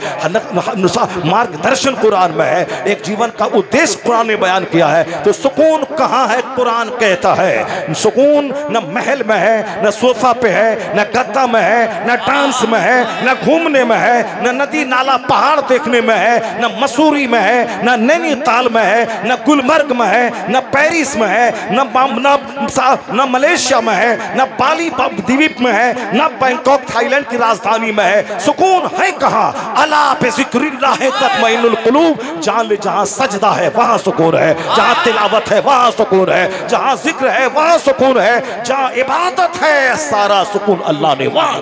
मार्गदर्शन कुरान में है, एक जीवन का उद्देश्य कुरान ने बयान किया है। तो सुकून कहां है? कुरान कहता है सुकून न महल में है, न सोफा पे पे है, न गद्दा में है, न डांस में है, न घूमने में है, न नदी नाला पहाड़ देखने में है, न मसूरी में है, न नैनीताल में है, न गुलमर्ग में है, न पेरिस में है, न मलेशिया में है, न बाली द्वीप में है, न बैंकॉक थाईलैंड की राजधानी में है। सुकून है कहाँ? अला बिज़िक्रिल्लाह तत्मइनुल कुलूब। जान ले जहाँ सजदा है वहाँ सुकून है, जहाँ तिलावत है वहाँ सुकून है, जहाँ जिक्र है वहाँ सुकून है, जहाँ इबादत है सारा सुकून अल्लाह ने वहाँ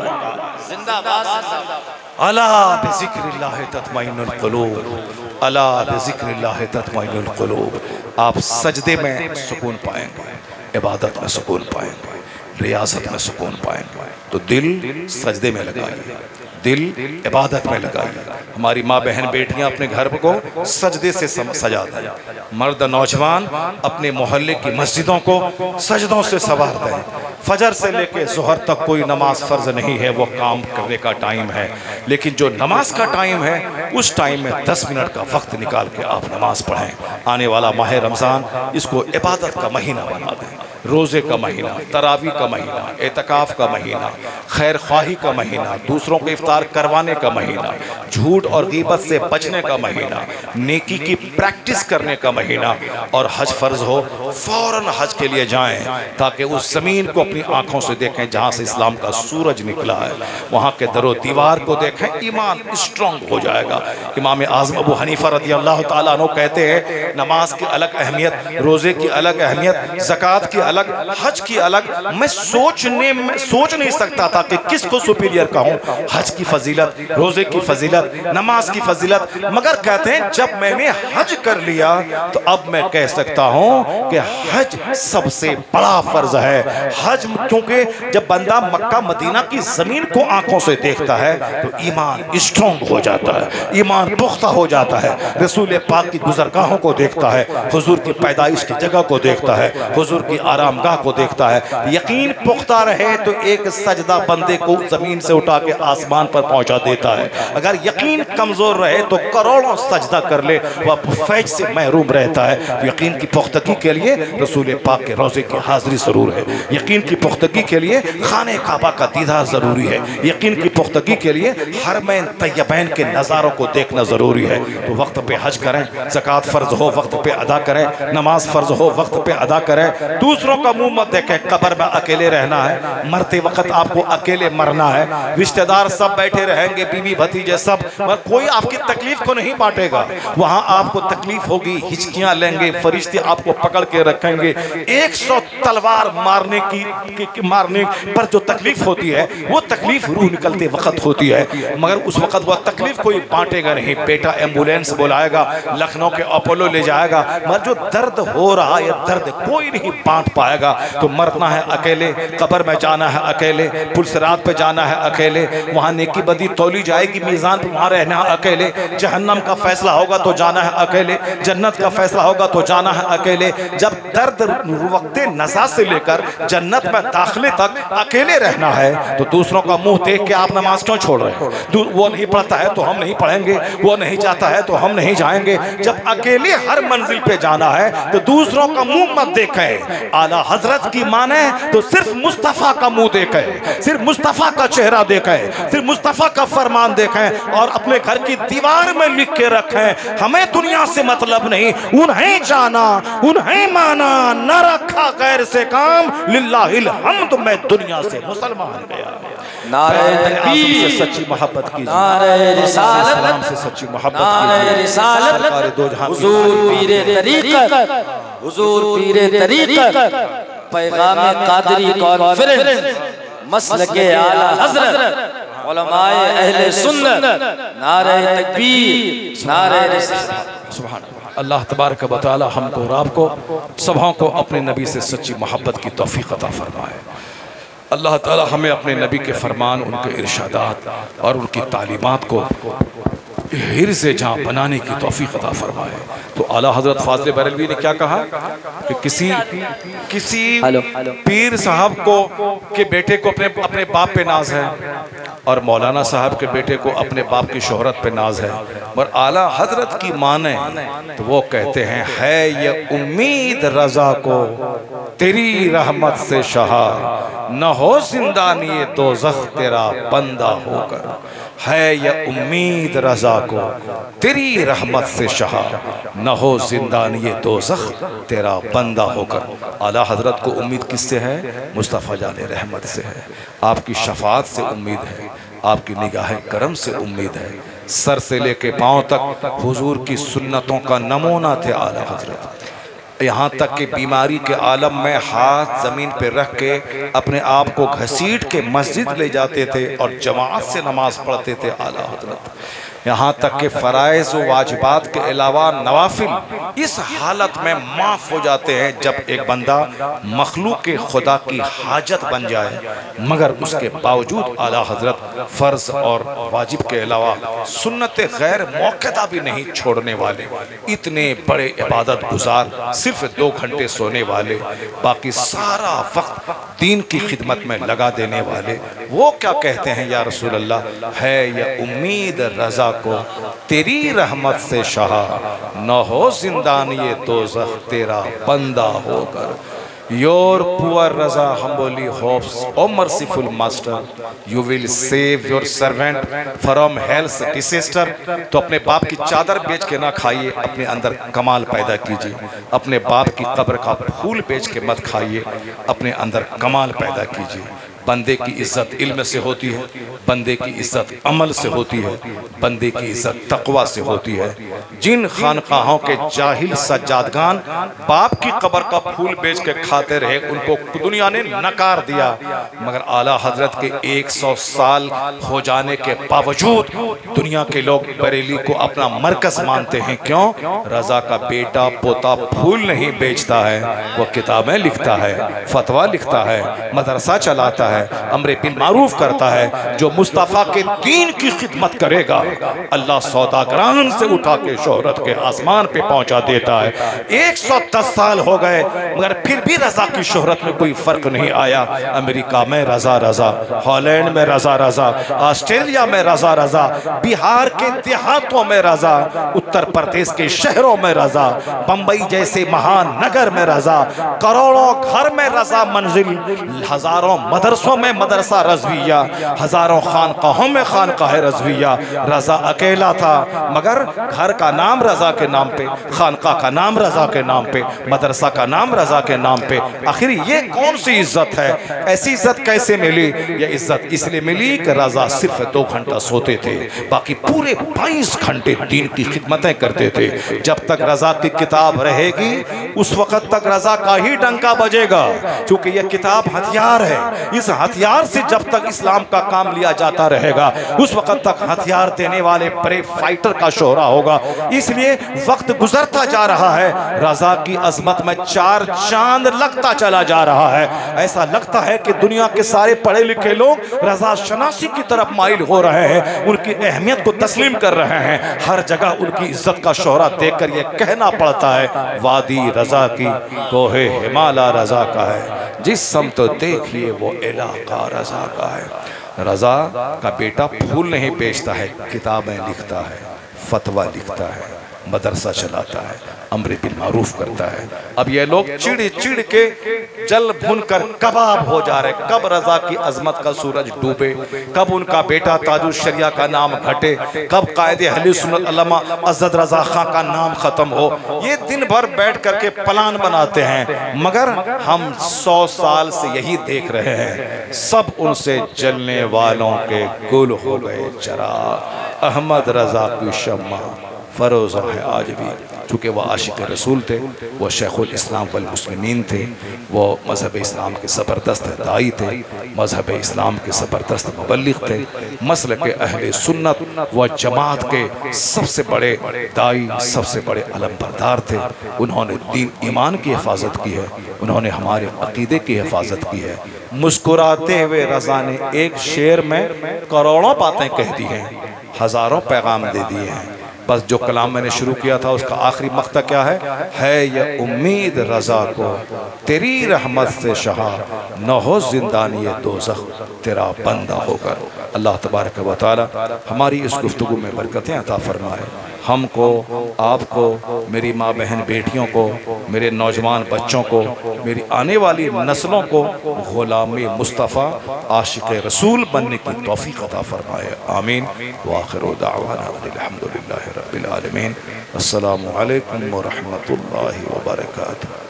जिंदाबाद। अला बिज़िक्रिल्लाह तत्मइनुल कुलूब, अला बिज़िक्रिल्लाह तत्मइनुल कुलूब। आप सजदे में सुकून पाएंगे, इबादत में सुकून पाएंगे, रियाजत में सुकून पाएंगे। तो दिल सजदे में लगाइए, दिल इबादत में लगाइए। हमारी माँ बहन बेटियां अपने घर को सजदे से सजाते हैं, मर्द नौजवान अपने मोहल्ले की मस्जिदों को सजदों से संवारते हैं। फजर से लेकर ज़ोहर तक कोई नमाज फ़र्ज नहीं है, वो काम करने का टाइम है। लेकिन जो नमाज का टाइम है उस टाइम में 10 मिनट का वक्त निकाल के आप नमाज पढ़ें। आने वाला माह रमज़ान इसको इबादत का महीना बना दें, रोज़े का महीना, तरावी का महीना, एतकाफ़ का महीना, खैर ख्वाही का महीना, दूसरों को इफ्तार करवाने का महीना, झूठ और गीबत से बचने का महीना, नेकी की प्रैक्टिस करने का महीना। और हज फ़र्ज हो फ़ौरन हज के लिए जाएं ताकि उस ज़मीन को अपनी आँखों से देखें जहाँ से इस्लाम का सूरज निकला है, वहाँ के दरो दीवार को देखें, ईमान स्ट्रॉन्ग हो जाएगा। इमाम आज़म अबू हनीफा रज़ी अल्लाह ताला अन्हु कहते हैं नमाज की अलग अहमियत, रोज़े की अलग अहमियत, ज़कात की अलग, हज की अलग। मैं सोच नहीं सकता था कि किसको सुपीरियर कहूँ, हज की फजीलत, रोज़े की फजीलत, नमाज की फजीलत। मगर कहते हैं जब मैंने हज कर लिया तो अब मैं कह सकता हूँ कि हज सबसे बड़ा फर्ज है। हज क्योंकि जब बंदा मक्का मदीना की ज़मीन को आंखों से देखता है तो ईमान स्ट्रॉन्ग हो जाता है, ईमान पुख्ता हो जाता है। रसूल पाक की गुज़रगाहों को देखता है, हुजूर की पैदाइश की जगह को देखता है, हुजूर की आरामगाह को देखता है। यकीन पुख्ता रहे तो एक सजदा बंदे को ज़मीन से उठा के आसमान पर पहुंचा देता है। अगर यकीन कमज़ोर रहे तो करोड़ों सजदा कर ले वह फैज से महरूम रहता है। यकीन की पुख्तगी के लिए रसूल पाक के रोज़े की हाज़िरी ज़रूर है, यकीन की पुख्तगी के लिए खाने काबा का दीदार ज़रूरी है, यकीन की पुख्तगी के लिए हरमैन तैयबैन के नज़ारों को देखना ज़रूरी है। तो वक्त पे हज करें, ज़कात फ़र्ज हो वक्त पे अदा करें, नमाज फ़र्ज हो वक्त पे अदा करें, दूसरों का मुंह मत देखें। कब्र में अकेले रहना है, मरते वक्त आपको अकेले मरना है। रिश्तेदार सब बैठे रहेंगे, बीवी भतीजे सब, मगर कोई आपकी तकलीफ को नहीं बांटेगा। वहां आपको तकलीफ होगी, हिचकियां लेंगे, फरिश्ते आपको पकड़ के रखेंगे। 100 तलवार मारने पर जो तकलीफ होती है वो तकलीफ रूह निकलते वक्त होती है, मगर उस वक्त वह तकलीफ कोई बांटेगा नहीं। बेटा एम्बुलेंस बुलाएगा, लखनऊ के अपोलो ले जाएगा, मगर जो दर्द हो रहा है दर्द कोई नहीं बांट पाएगा। तो मरना है अकेले, कब्र में जाना है अकेले, पुलसरात पे जाना है अकेले, वहाँ नेकी बदी तौली जाएगी, मीज़ान पे वहाँ रहना है अकेले। जहन्नम का फैसला होगा तो जाना है अकेले, जन्नत का फैसला होगा तो जाना है अकेले। जब दर्द वक्त नज़ा से लेकर जन्नत में दाखिले तक अकेले रहना है तो दूसरों का मुंह देख के आप नमाज क्यों छोड़ रहे हो? वो नहीं पढ़ता है तो हम नहीं पढ़ेंगे, वो नहीं जाता है तो हम नहीं जाएंगे। जब अकेले हर मंजिल पे जाना है तो दूसरों का मुंह मत देखें। आला हजरत की माने तो सिर्फ मुस्तफ़ा का मुंह देखें, सिर्फ मुस्तफ़ा का चेहरा देखें, सिर्फ मुस्तफ़ा का फरमान देखें और अपने घर की दीवार में लिख के रखें, हमें दुनिया से मतलब नहीं, उन्हें जाना उन्हें माना, न रखा गैर से काम, लिल्लाहिल हम्द, मैं दुनिया से मुसलमान गया। नारे तकबीर से सच्ची मोहब्बत की, नारे रिसालत से सच्ची मोहब्बत नारे रिसालत, हुजूर पीरे तरीक़त, हुजूर पीरे तरीक़त, पैगाम कादरी कॉन्फ्रेंस, मसलके आला हज़रत, उलमाए अहले सुन्नत, नारे तकबीर, नारे रिसालत। सुभान अल्लाह तबारक व तआला हमको और आपको सबों को अपने नबी से सच्ची मोहब्बत की तौफीक अता फरमाए। अल्लाह ताला हमें अपने नबी के फरमान, उनके इरशादात और उनकी तालीमात को हिर्ज़ जहाँ बनाने की तौफीक अता फरमाए। तो आला हजरत फाज़िल बरेलवी ने क्या कहा कि किसी पीर साहब को के बेटे को अपने बाप पे नाज है और मौलाना साहब के बेटे को अपने बाप की शोहरत पे नाज है, और आला हजरत की माने तो वो कहते हैं है ये उम्मीद रजा को तेरी रहमत से शहा, न हो जिंदानी दोज़ख तेरा बंदा होकर। है ये उम्मीद रजा को तेरी रहमत से शहा, न हो जिंदानी दोज़ख तेरा बंदा होकर। आला हजरत को उम्मीद किससे है? मुस्तफ़ा जाने रहमत से है, आपकी शफात से उम्मीद है, आपकी निगाह करम से उम्मीद है। सर से लेके पांव तक हुजूर की सुन्नतों का नमूना थे आला हजरत। यहाँ तक कि बीमारी के आलम में हाथ ज़मीन पर रख के अपने आप को घसीट के मस्जिद ले जाते थे और जमात से नमाज पढ़ते थे आला हजरत। यहाँ तक कि फ़राइज़ व वाजिबात के अलावा नवाफिल इस हालत में माफ़ हो जाते हैं जब एक बंदा मखलूक के खुदा की हाजत बन जाए, मगर उसके बावजूद आला हजरत फ़र्ज़ और वाजिब के अलावा सुन्नत गैर मौक़दा भी नहीं छोड़ने वाले, इतने बड़े इबादत गुजार, सिर्फ 2 घंटे सोने वाले, बाकी सारा वक्त दीन की खिदमत में लगा देने वाले, वो क्या कहते हैं या रसूल अल्लाह, है ये उम्मीद रजा को तेरी रहमत से शहा, न हो जिंदानी दोज़ख तेरा बंदा होकर। Your poor Raza humbly hopes, O merciful Master, you will save your servant from hell's disaster। तो अपने बाप की चादर बेच के ना खाइए, अपने अंदर कमाल पैदा कीजिए। अपने बाप की कब्र का फूल बेच के मत खाइए, अपने अंदर कमाल पैदा कीजिए। बंदे की इज्जत इल्म से होती है, बंदे की इज्जत अमल से होती है, बंदे की इज्जत तकवा से होती है। जिन खानकाहों के जाहिल सज्जादगान बाप की कब्र का फूल बेच के खाते रहे, उनको दुनिया ने नकार दिया, मगर आला हजरत के 100 साल हो जाने के बावजूद दुनिया के लोग बरेली को अपना मरकज मानते हैं। क्यों? रजा का बेटा पोता फूल नहीं बेचता है, वो किताबें लिखता है, फतवा लिखता है, मदरसा चलाता है, अमरे बिल मारूफ करता है। जो मुस्तफ़ा के दीन की खिदमत करेगा, अल्लाह सौदागरान से उठा के शोहरत के आसमान पे पहुंचा देता है। 110 साल हो गए मगर फिर भी रजा की शोहरत में कोई फर्क नहीं आया। अमेरिका में रजा रजा, हॉलैंड में रजा रजा, ऑस्ट्रेलिया में रजा रजा, बिहार के देहातों में रजा, उत्तर प्रदेश के शहरों में रजा, बंबई जैसे महानगर में रजा, करोड़ों घर में रजा मंजिल, हजारों मदरसों में मदरसा रज़विया, हजारों खानकाहों में खानकाह रज़विया। रजा अकेला था, मगर घर का नाम रजा के नाम पे, खानका का नाम रजा के नाम पे, मदरसा का नाम रजा के नाम पे। आखिर ये कौन सी इज्जत है? ऐसी इज्जत कैसे मिली? ये इज्जत इसलिए मिली कि रजा सिर्फ 2 घंटा सोते थे, बाकी पूरे 22 घंटे दीन की खिदमतें करते थे। जब तक रजा की किताब रहेगी उस वक्त तक रजा का ही डंका बजेगा, क्योंकि यह किताब हथियार है। इस हथियार से जब तक इस्लाम का काम लिया जाता रहेगा उस वक्त तक हथियार देने वाले बड़े फाइटर का शोहरा होगा। इसलिए वक्त गुजरता जा रहा है, रजा की अजमत में 4 चांद लगता चला जा रहा है। ऐसा लगता है कि दुनिया के सारे पढ़े लिखे लोग रजा शनासी की तरफ माइल हो रहे हैं, उनकी अहमियत को तस्लीम कर रहे हैं। हर जगह उनकी इज्जत का शोहरा देखकर यह कहना पड़ता है, वादी रजा की कोहे हिमालय रजा का है, जिस समत देखिए वो इलाका रजा का है। रजा का बेटा फूल नहीं बेचता है, किताबें लिखता है, फतवा लिखता है, मदरसा चलाता है, अमर बिल मारूफ करता है। अब ये लोग चिड़ चिड़ के जल भुनकर कबाब हो जा रहे। कब रजा की अजमत का सूरज डूबे, कब उनका बेटा ताजुल शरिया का नाम घटे, कब कायदे अहले सुन्नत अल्लामा अज़द रजा खां का नाम खत्म हो। ये दिन भर बैठ करके प्लान बनाते हैं, मगर हम 100 साल से यही देख रहे हैं, सब उनसे जलने वालों के गुल हो गए चराग। अहमद रजा की शम्मा फरोज़ा है आज भी, चूँकि वह आशिक रसूल थे, वह शेखुल इस्लाम वल मुस्लिमीन थे, वो मज़हब इस्लाम के ज़बरदस्त दाई थे, मज़हब इस्लाम के ज़बरदस्त मुबल्लिग़ थे, मसल के अहले सुन्नत व जमात के सबसे बड़े दाई, सबसे बड़े अलमबरदार थे। उन्होंने दीन ईमान की हिफाजत की है, उन्होंने हमारे अक़ीदे की हिफाजत की है। मुस्कुराते हुए रज़ा ने एक शेर में करोड़ों बातें कह दी हैं। हज़ारों पैगाम दे दिए हैं। बस जो कलाम मैंने शुरू किया था उसका आखिरी मक्ता क्या है ये उम्मीद रजा को तेरी रहमत से शहा न हो जिंदानी दोज़ख तेरा बंदा होकर। अल्लाह तबारक व तआला हमारी इस गुफ्तगू में बरकतें अता फरमाए, हमको, आपको, मेरी माँ बहन बेटियों को, मेरे नौजवान बच्चों को, मेरी आने वाली नस्लों को गुलामी मुस्तफ़ा आशिक रसूल बनने की तौफीक अता फरमाए। आमीन। व आखिरु दावाना अल्हम्दुलिल्लाहि रब्बिल आलमीन। अस्सलामु अलैकुम व रहमतुल्लाहि व बरकातुहू।